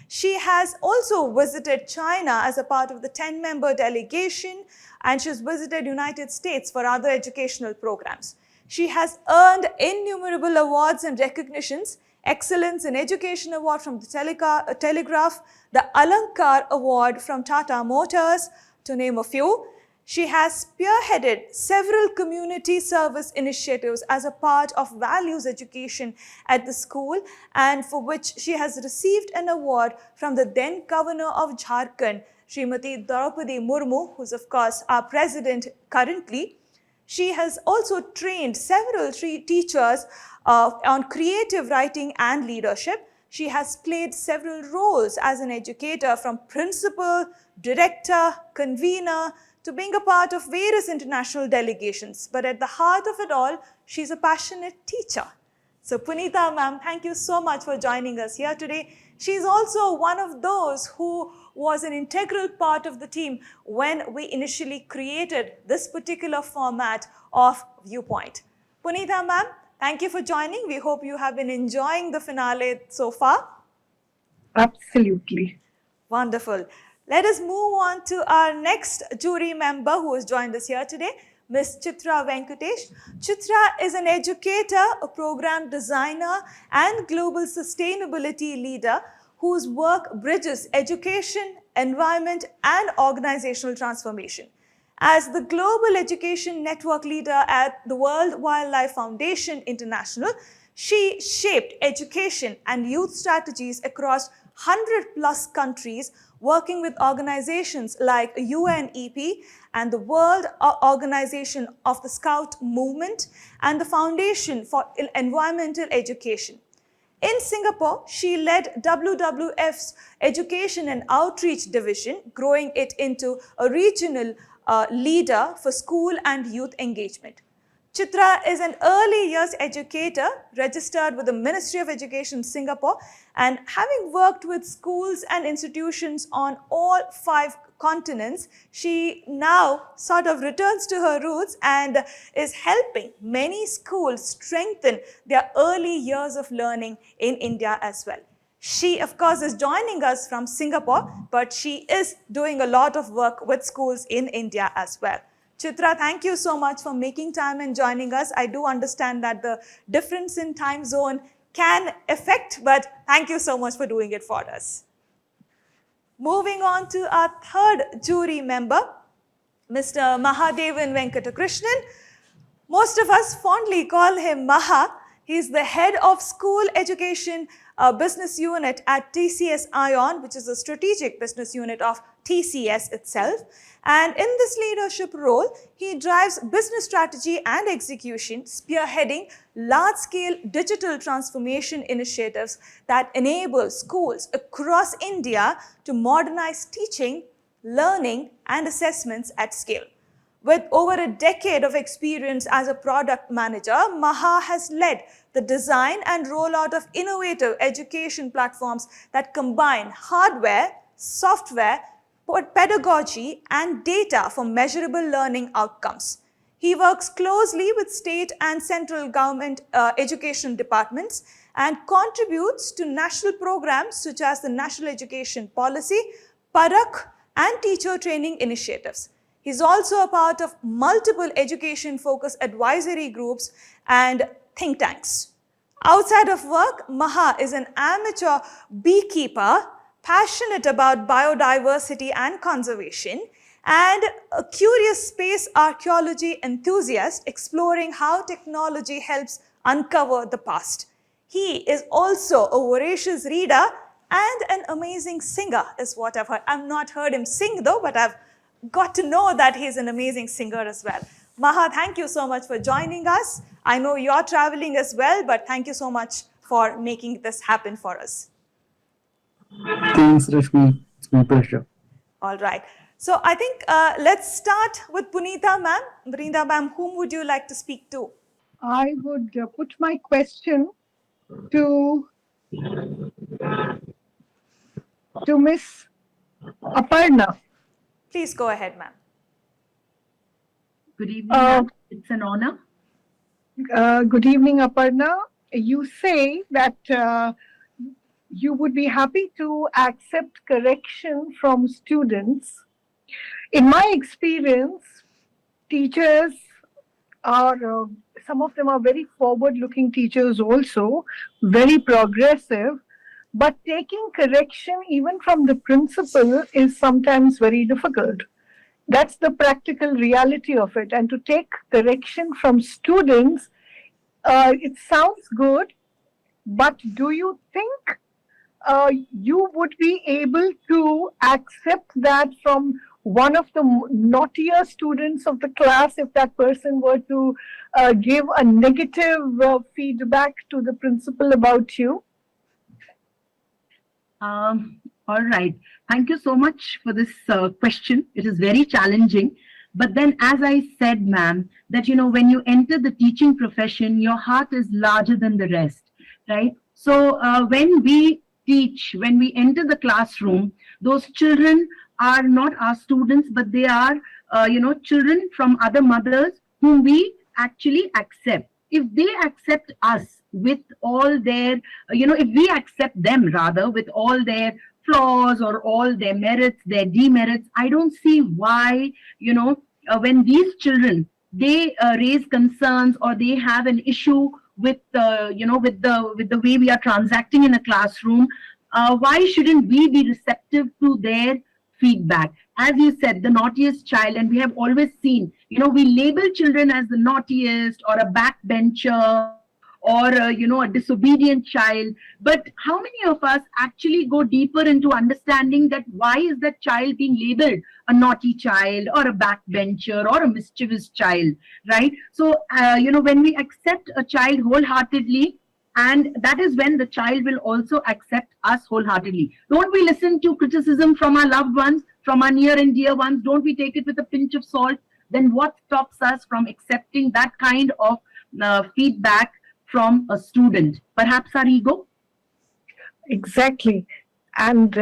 She has also visited China as a part of the 10-member delegation, and she's visited United States for other educational programs. She has earned innumerable awards and recognitions: Excellence in Education Award from the Telegraph, the Alankar Award from Tata Motors, to name a few. She has spearheaded several community service initiatives as a part of values education at the school, and for which she has received an award from the then Governor of Jharkhand, Srimati Draupadi Murmu, who's of course our president currently. She has also trained several teachers on creative writing and leadership. She has played several roles as an educator, from principal, director, convener, to being a part of various international delegations. But at the heart of it all, she's a passionate teacher. So Punita ma'am, thank you so much for joining us here today. She's also one of those who was an integral part of the team when we initially created this particular format of Viewpoint. Punita ma'am, thank you for joining. We hope you have been enjoying the finale so far. Absolutely. Wonderful. Let us move on to our next jury member who has joined us here today, Ms. Chitra Venkatesh. Chitra is an educator, a program designer, and global sustainability leader whose work bridges education, environment, and organizational transformation. As the Global Education Network leader at the World Wildlife Foundation International, she shaped education and youth strategies across 100+ countries, working with organizations like UNEP and the World Organization of the Scout Movement and the Foundation for Environmental Education. In Singapore, she led WWF's Education and Outreach Division, growing it into a regional leader for school and youth engagement. Chitra is an early years educator registered with the Ministry of Education Singapore, and having worked with schools and institutions on all 5 continents, she now sort of returns to her roots and is helping many schools strengthen their early years of learning in India as well. She, of course, is joining us from Singapore, but she is doing a lot of work with schools in India as well. Chitra, thank you so much for making time and joining us. I do understand that the difference in time zone can affect, but thank you so much for doing it for us. Moving on to our third jury member, Mr. Mahadevan Venkatakrishnan. Most of us fondly call him Maha. He's the head of school education business unit at TCS ION, which is a strategic business unit of TCS itself. And in this leadership role, he drives business strategy and execution, spearheading large-scale digital transformation initiatives that enable schools across India to modernize teaching, learning, and assessments at scale. With over a decade of experience as a product manager, Maha has led the design and rollout of innovative education platforms that combine hardware, software, pedagogy, and data for measurable learning outcomes. He works closely with state and central government education departments and contributes to national programs such as the National Education Policy, Parak, and teacher training initiatives. He's also a part of multiple education-focused advisory groups and think tanks. Outside of work, Maha is an amateur beekeeper, passionate about biodiversity and conservation, and a curious space archaeology enthusiast exploring how technology helps uncover the past. He is also a voracious reader and an amazing singer, is what I've heard. I've not heard him sing though, but I've got to know that he's an amazing singer as well. Maha, thank you so much for joining us. I know you're traveling as well, but thank you so much for making this happen for us. Thanks, Rashmi. It's my pleasure. All right. So I think let's start with Punita ma'am. Punita ma'am, whom would you like to speak to? I would put my question to Miss Aparna. Please go ahead, ma'am. Good evening, ma'am. It's an honor. Good evening, Aparna. You say that you would be happy to accept correction from students. In my experience, teachers are, some of them are very forward-looking teachers also, very progressive, but taking correction even from the principal is sometimes very difficult. That's the practical reality of it. And to take correction from students, it sounds good, but do you think you would be able to accept that from one of the naughtier students of the class if that person were to give a negative feedback to the principal about you? All right. Thank you so much for this question. It is very challenging. But then, as I said, ma'am, that, when you enter the teaching profession, your heart is larger than the rest, right? So when we teach, when we enter the classroom, those children are not our students, but they are, children from other mothers whom we actually accept. If they accept us with all their, if we accept them rather with all their flaws or all their merits, their demerits, I don't see why, when these children, they raise concerns or they have an issue with, with the way we are transacting in a classroom, why shouldn't we be receptive to their feedback? As you said, the naughtiest child, and we have always seen, we label children as the naughtiest or a backbencher or a disobedient child. But how many of us actually go deeper into understanding that why is that child being labeled a naughty child or a backbencher or a mischievous child, right? So when we accept a child wholeheartedly, and that is when the child will also accept us wholeheartedly. Don't we listen to criticism from our loved ones, from our near and dear ones? Don't we take it with a pinch of salt? Then what stops us from accepting that kind of feedback from a student? Perhaps our ego? Exactly. And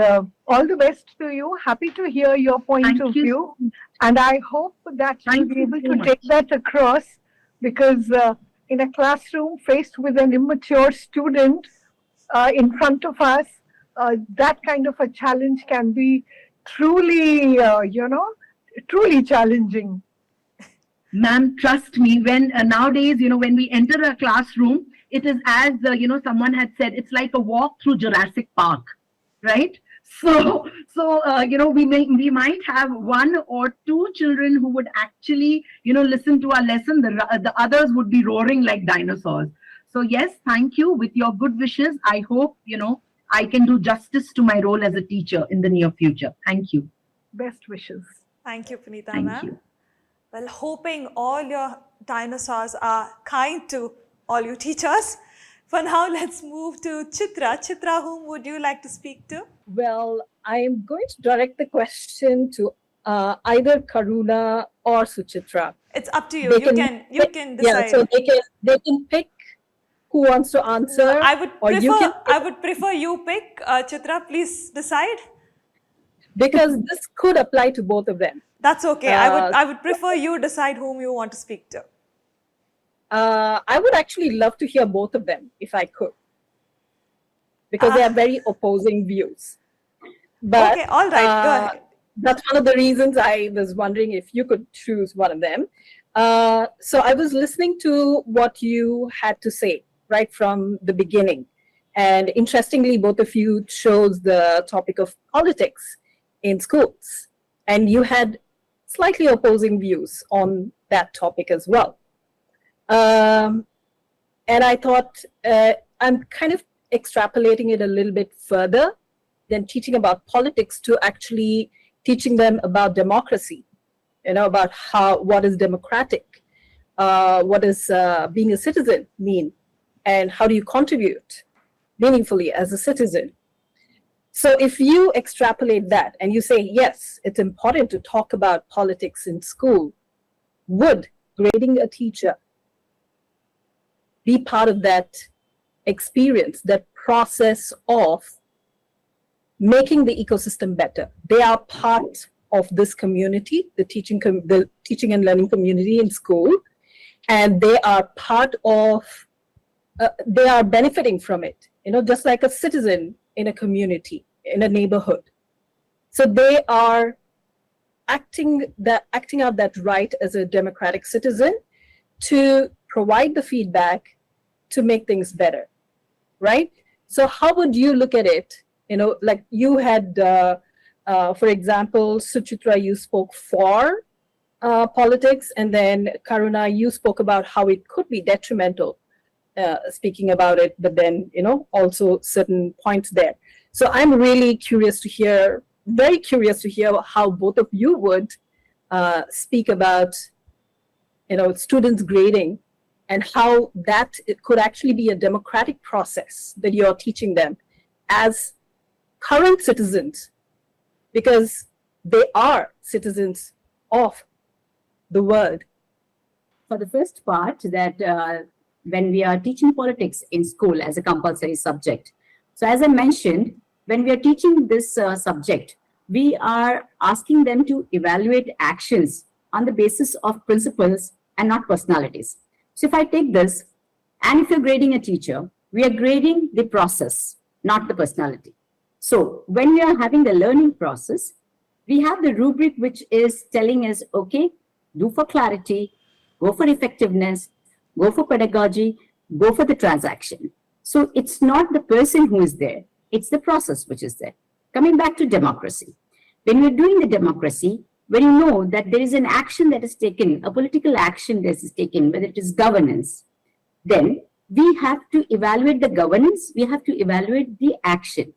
all the best to you. Happy to hear your point of view. And I hope that you'll be able to take that across, because in a classroom faced with an immature student in front of us, that kind of a challenge can be truly, truly challenging. Ma'am, trust me, when nowadays, when we enter a classroom, it is as, someone had said, it's like a walk through Jurassic Park, right? So we might have one or two children who would actually, listen to our lesson. The others would be roaring like dinosaurs. So yes, thank you. With your good wishes, I hope, I can do justice to my role as a teacher in the near future. Thank you. Best wishes. Thank you, Punita Thank ma'am. you. Well, hoping all your dinosaurs are kind to all you teachers. For now, let's move to Chitra. Chitra, whom would you like to speak to? Well, I am going to direct the question to either Karuna or Suchitra. It's up to you. You can decide. Yeah, so they can pick who wants to answer. No, I would prefer you pick. Chitra, please decide. Because this could apply to both of them. That's okay. I would prefer you decide whom you want to speak to. I would actually love to hear both of them if I could, because they have very opposing views. But, okay, all right, go ahead. That's one of the reasons I was wondering if you could choose one of them. So I was listening to what you had to say right from the beginning. And interestingly, both of you chose the topic of politics in schools. And you had slightly opposing views on that topic as well. And I thought I'm kind of extrapolating it a little bit further than teaching about politics to actually teaching them about democracy, about what is democratic, what does being a citizen mean, and how do you contribute meaningfully as a citizen. So if you extrapolate that and you say, yes, it's important to talk about politics in school, would grading a teacher be part of that experience, that process of making the ecosystem better? They are part of this community, the teaching and learning community in school, and they are part of, they are benefiting from it, just like a citizen in a community, in a neighborhood. So they are acting out that right as a democratic citizen to provide the feedback to make things better, right? So how would you look at it? Like you had, for example, Suchitra, you spoke for politics, and then Karuna, you spoke about how it could be detrimental, speaking about it, but then, also certain points there. So I'm really curious to hear very curious to hear how both of you would speak about, students grading and how that it could actually be a democratic process that you're teaching them as current citizens, because they are citizens of the world. For the first part, that when we are teaching politics in school as a compulsory subject. So as I mentioned, when we are teaching this subject, we are asking them to evaluate actions on the basis of principles and not personalities. So if I take this, and if you're grading a teacher, we are grading the process, not the personality. So when we are having the learning process, we have the rubric which is telling us, okay, do for clarity, go for effectiveness, go for pedagogy, go for the transaction. So it's not the person who is there, it's the process which is there. Coming back to democracy. When we're doing the democracy, when you know that there is an action that is taken, a political action that is taken, whether it is governance, then we have to evaluate the governance, we have to evaluate the action.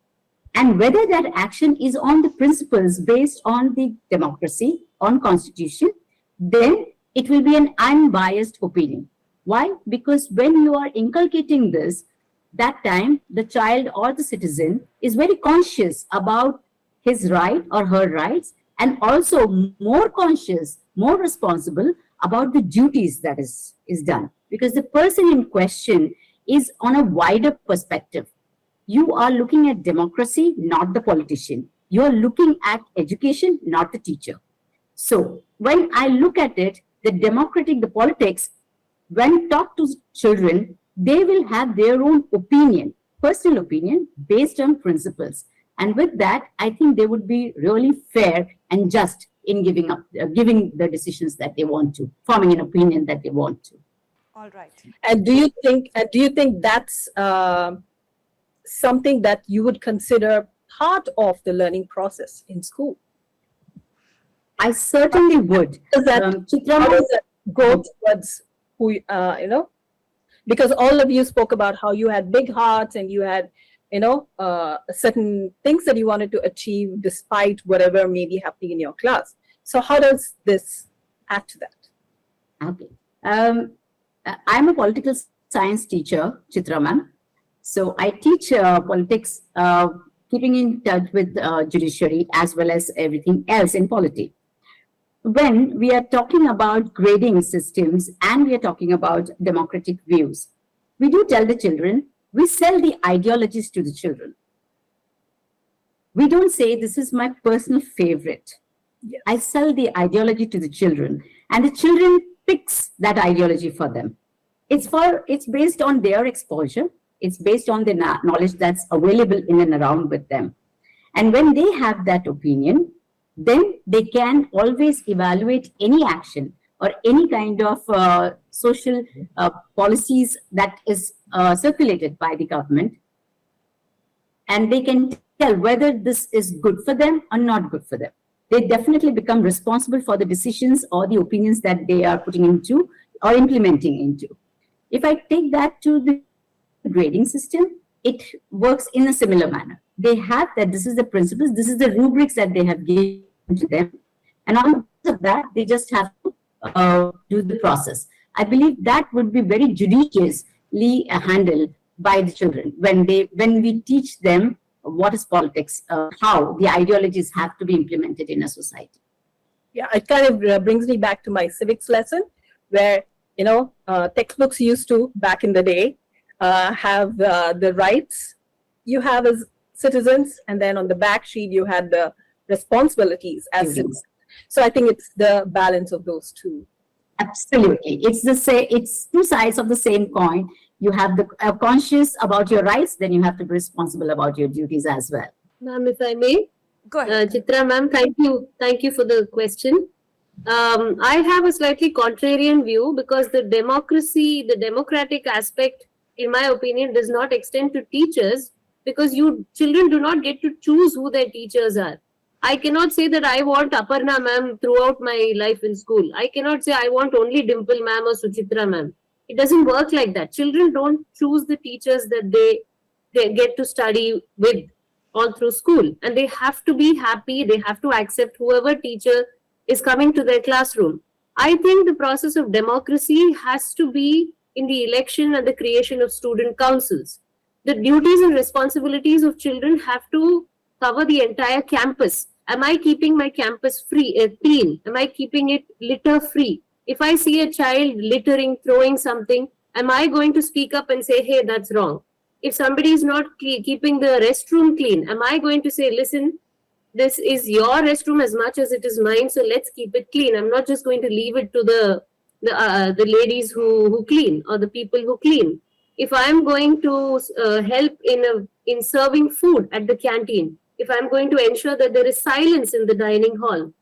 And whether that action is on the principles based on the democracy, on constitution, then it will be an unbiased opinion. Why? Because when you are inculcating this, that time the child or the citizen is very conscious about his right or her rights, and also more conscious, more responsible about the duties that is done. Because the person in question is on a wider perspective. You are looking at democracy, not the politician. You are looking at education, not the teacher. So when I look at it, the politics, when taught to children, they will have their own opinion, personal opinion based on principles. And with that, I think they would be really fair and just in giving the decisions that they want to, forming an opinion that they want to. All right. And do you think that's something that you would consider part of the learning process in school? I certainly would. How does that go towards who, because all of you spoke about how you had big hearts and you had, certain things that you wanted to achieve despite whatever may be happening in your class. So how does this add to that? Okay. I'm a political science teacher, Chitra ma'am. So I teach politics, keeping in touch with judiciary as well as everything else in polity. When we are talking about grading systems and we are talking about democratic views, we do tell the children, we sell the ideologies to the children. We don't say this is my personal favorite. Yes. I sell the ideology to the children and the children picks that ideology for them. It's based on their exposure. It's based on the knowledge that's available in and around with them. And when they have that opinion, then they can always evaluate any action or any kind of social policies that is circulated by the government. And they can tell whether this is good for them or not good for them. They definitely become responsible for the decisions or the opinions that they are putting into or implementing into. If I take that to the grading system, it works in a similar manner. They have that this is the principles, this is the rubrics that they have given to them. And on the basis of that, they just have to do the process. I believe that would be very judiciously handled by the children when we teach them what is politics, how the ideologies have to be implemented in a society. Yeah, it kind of brings me back to my civics lesson where, textbooks used to, back in the day, have the rights you have as citizens, and then on the back sheet you had the responsibilities as citizens. So I think it's the balance of those two. Absolutely, it's two sides of the same coin. You have the conscious about your rights, then you have to be responsible about your duties as well. Ma'am, if I may, go ahead. Chitra ma'am, thank you for the question. I have a slightly contrarian view because the democratic aspect, in my opinion, does not extend to teachers, because children do not get to choose who their teachers are. I cannot say that I want Aparna ma'am throughout my life in school. I cannot say I want only Dimple ma'am or Suchitra ma'am. It doesn't work like that. Children don't choose the teachers that they get to study with. all through school, and they have to be happy. They have to accept whoever teacher is coming to their classroom. I think the process of democracy has to be in the election and the creation of student councils. The duties and responsibilities of children have to cover the entire campus. Am I keeping my campus clean? Am I keeping it litter free? If I see a child littering, throwing something, am I going to speak up and say, hey, that's wrong? If somebody is not keeping the restroom clean, am I going to say, listen, this is your restroom as much as it is mine, so let's keep it clean. I'm not just going to leave it to the ladies who clean or the people who clean. If I'm going to help in serving food at the canteen, if I'm going to ensure that there is silence in the dining hall.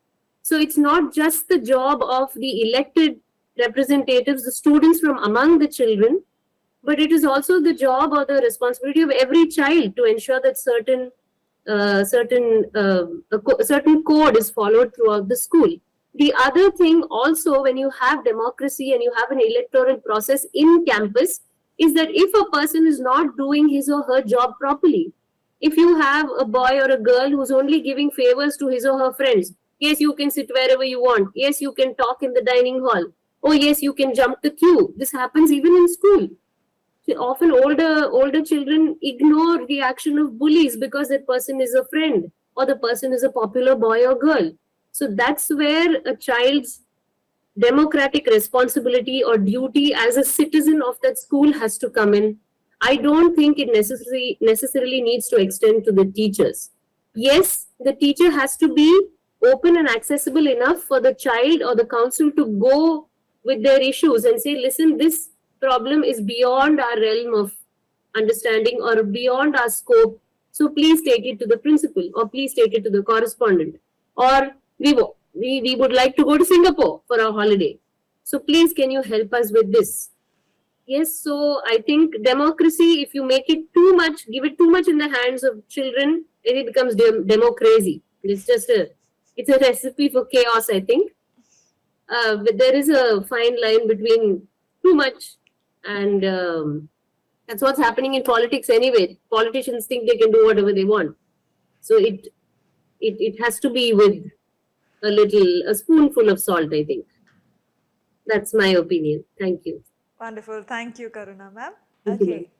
So it's not just the job of the elected representatives, the students from among the children, but it is also the job or the responsibility of every child to ensure that certain code is followed throughout the school. The other thing also, when you have democracy and you have an electoral process in campus, is that if a person is not doing his or her job properly, if you have a boy or a girl who's only giving favors to his or her friends, yes, you can sit wherever you want. Yes, you can talk in the dining hall. Oh, yes, you can jump the queue. This happens even in school. Often older children ignore the action of bullies because that person is a friend or the person is a popular boy or girl. So that's where a child's democratic responsibility or duty as a citizen of that school has to come in. I don't think it necessarily needs to extend to the teachers. Yes, the teacher has to be open and accessible enough for the child or the council to go with their issues and say, listen, this problem is beyond our realm of understanding or beyond our scope. So please take it to the principal or please take it to the correspondent. Or we would like to go to Singapore for our holiday. So please, can you help us with this? Yes, so I think democracy, if you make it too much, give it too much in the hands of children, then it becomes democracy. It's a recipe for chaos, I think. But there is a fine line between too much and that's what's happening in politics anyway. Politicians think they can do whatever they want. So it has to be with a spoonful of salt, I think. That's my opinion. Thank you. Wonderful. Thank you, Karuna ma'am. Okay.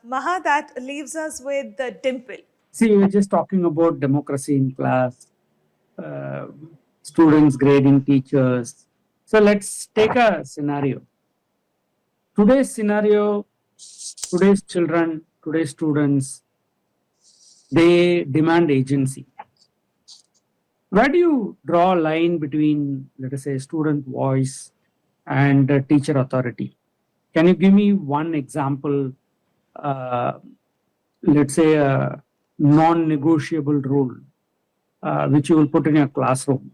Maha, that leaves us with the Dimple. See, we were just talking about democracy in class, students grading teachers. So let's take a scenario. Today's scenario, today's children, today's students, they demand agency. Where do you draw a line between, let us say, student voice and teacher authority? Can you give me one example, let's say a non-negotiable rule, which you will put in your classroom?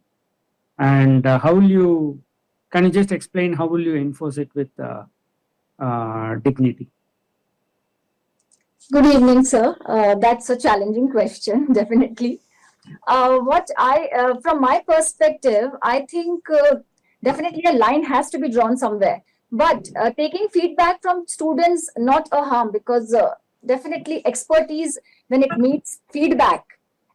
And can you just explain how will you enforce it with dignity? Good evening, sir. That's a challenging question, definitely. From my perspective, I think definitely a line has to be drawn somewhere. But taking feedback from students, not a harm, because definitely expertise, when it meets feedback,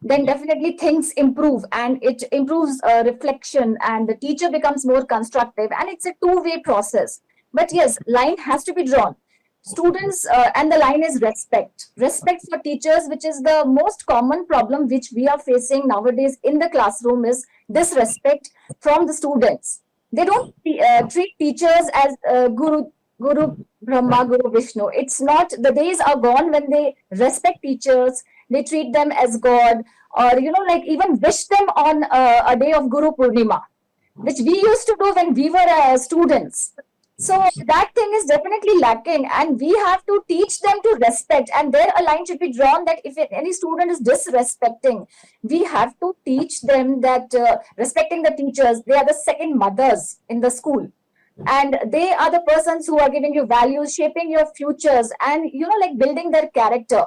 then definitely things improve and it improves reflection and the teacher becomes more constructive and it's a two-way process. But yes, line has to be drawn. Students and the line is respect. Respect for teachers, which is the most common problem which we are facing nowadays in the classroom, is disrespect from the students. They don't treat teachers as Guru Brahma, Guru Vishnu. It's not, the days are gone when they respect teachers, they treat them as God, or, even wish them on a day of Guru Purnima, which we used to do when we were students. So that thing is definitely lacking and we have to teach them to respect, and there a line should be drawn that if any student is disrespecting, we have to teach them that respecting the teachers, they are the second mothers in the school and they are the persons who are giving you values, shaping your futures and building their character.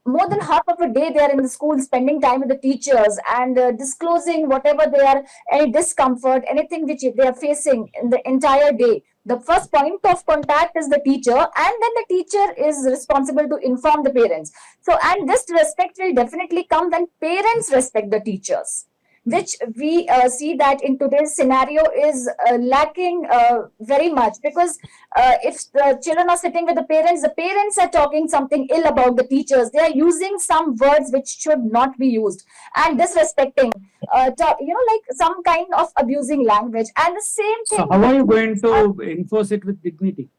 more than half of a day they are in the school spending time with the teachers and disclosing whatever they are, any discomfort, anything which they are facing in the entire day. The first point of contact is the teacher, and then the teacher is responsible to inform the parents. So, and this respect will definitely come when parents respect the teachers, which we see that in today's scenario is lacking very much, because if the children are sitting with the parents are talking something ill about the teachers, they are using some words which should not be used, and disrespecting, like some kind of abusing language. And the same So thing, how are you going to enforce it with dignity?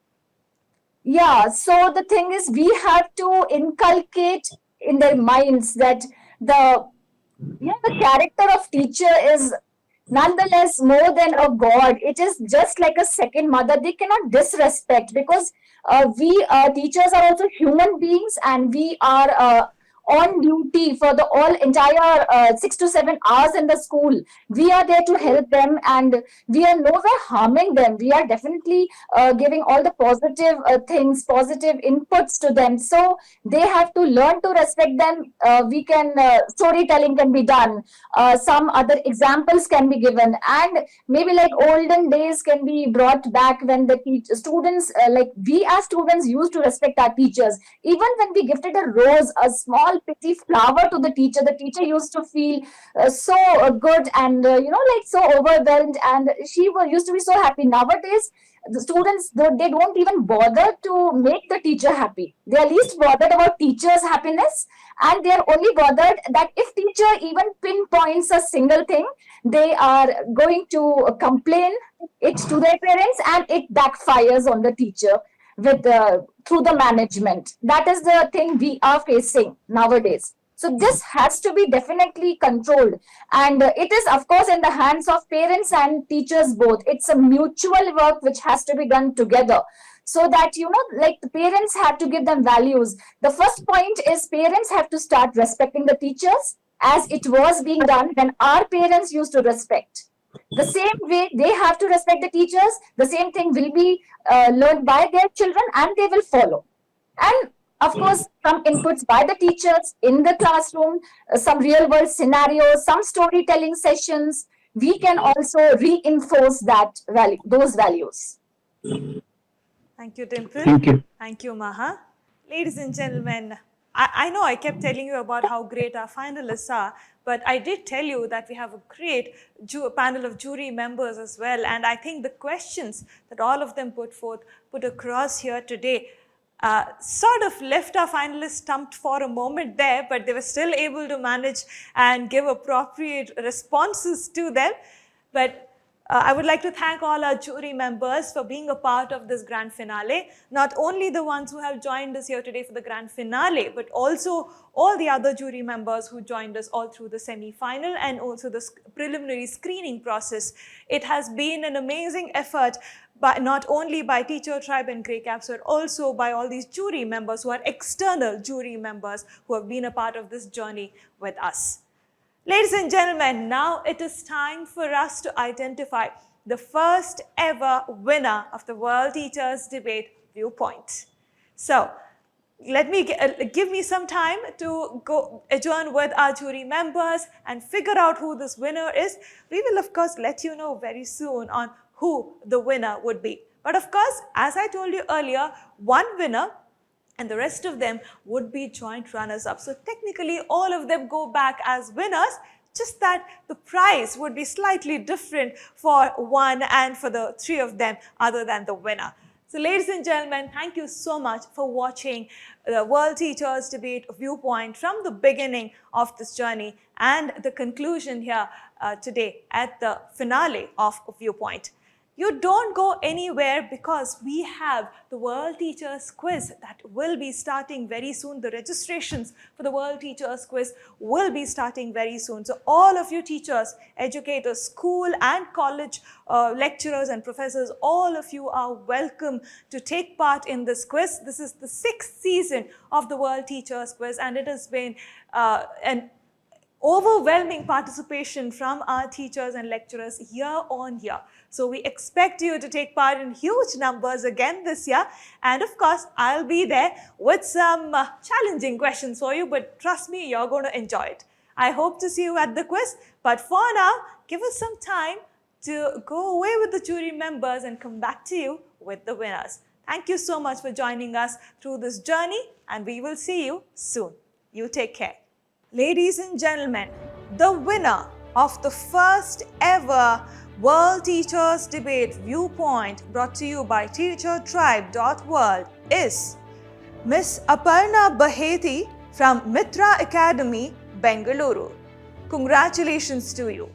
yeah, so the thing is, we have to inculcate in their minds that the character of teacher is nonetheless more than a god. It is just like a second mother. They cannot disrespect, because we teachers are also human beings, and we are on duty for the all entire 6 to 7 hours in the school. We are there to help them, and we are nowhere harming them. We are definitely giving all the positive things, positive inputs to them. So they have to learn to respect them. We can storytelling can be done, some other examples can be given, and maybe like olden days can be brought back, when the students, like we as students used to respect our teachers. Even when we gifted a rose, a small pretty flower to the teacher used to feel so good, and like so overwhelmed, and used to be so happy. Nowadays the students, they don't even bother to make the teacher happy. They are least bothered about teachers happiness, and they are only bothered that if teacher even pinpoints a single thing, they are going to complain it to their parents, and it backfires on the teacher with through the management. That is the thing we are facing nowadays. So this has to be definitely controlled, and it is of course in the hands of parents and teachers both. It's a mutual work which has to be done together, so that like the parents have to give them values. The first point is parents have to start respecting the teachers, as it was being done when our parents used to respect. The same way they have to respect the teachers, the same thing will be learned by their children, and they will follow. And of course, some inputs by the teachers in the classroom, some real world scenarios, some storytelling sessions. We can also reinforce those values. Thank you, Dimple. Thank you. Thank you, Maha. Ladies and gentlemen, I know I kept telling you about how great our finalists are, but I did tell you that we have a great panel of jury members as well. And I think the questions that all of them put across here today, sort of left our finalists stumped for a moment there, but they were still able to manage and give appropriate responses to them. But I would like to thank all our jury members for being a part of this grand finale. Not only the ones who have joined us here today for the grand finale, but also all the other jury members who joined us all through the semi-final and also the preliminary screening process. It has been an amazing effort, not only by Teacher Tribe and Grey Caps, but also by all these jury members who are external jury members who have been a part of this journey with us. Ladies and gentlemen, now it is time for us to identify the first ever winner of the World Teachers Debate Viewpoint. So, give me some time to go adjourn with our jury members and figure out who this winner is. We will of course let you know very soon on who the winner would be. But of course, as I told you earlier, one winner and the rest of them would be joint runners-up. So technically, all of them go back as winners, just that the prize would be slightly different for one and for the three of them other than the winner. So ladies and gentlemen, thank you so much for watching the World Teachers Debate Viewpoint from the beginning of this journey and the conclusion here today at the finale of Viewpoint. You don't go anywhere, because we have the World Teachers Quiz that will be starting very soon. The registrations for the World Teachers Quiz will be starting very soon. So all of you teachers, educators, school and college lecturers and professors, all of you are welcome to take part in this quiz. This is the 6th season of the World Teachers Quiz, and it has been overwhelming participation from our teachers and lecturers year on year. So we expect you to take part in huge numbers again this year. And of course, I'll be there with some challenging questions for you, but trust me, you're going to enjoy it. I hope to see you at the quiz. But for now, give us some time to go away with the jury members and come back to you with the winners. Thank you so much for joining us through this journey, and we will see you soon. You take care. Ladies and gentlemen, the winner of the first ever World Teachers Debate Viewpoint brought to you by teachertribe.world is Miss Aparna Baheti from Mitra Academy, Bengaluru. Congratulations to you.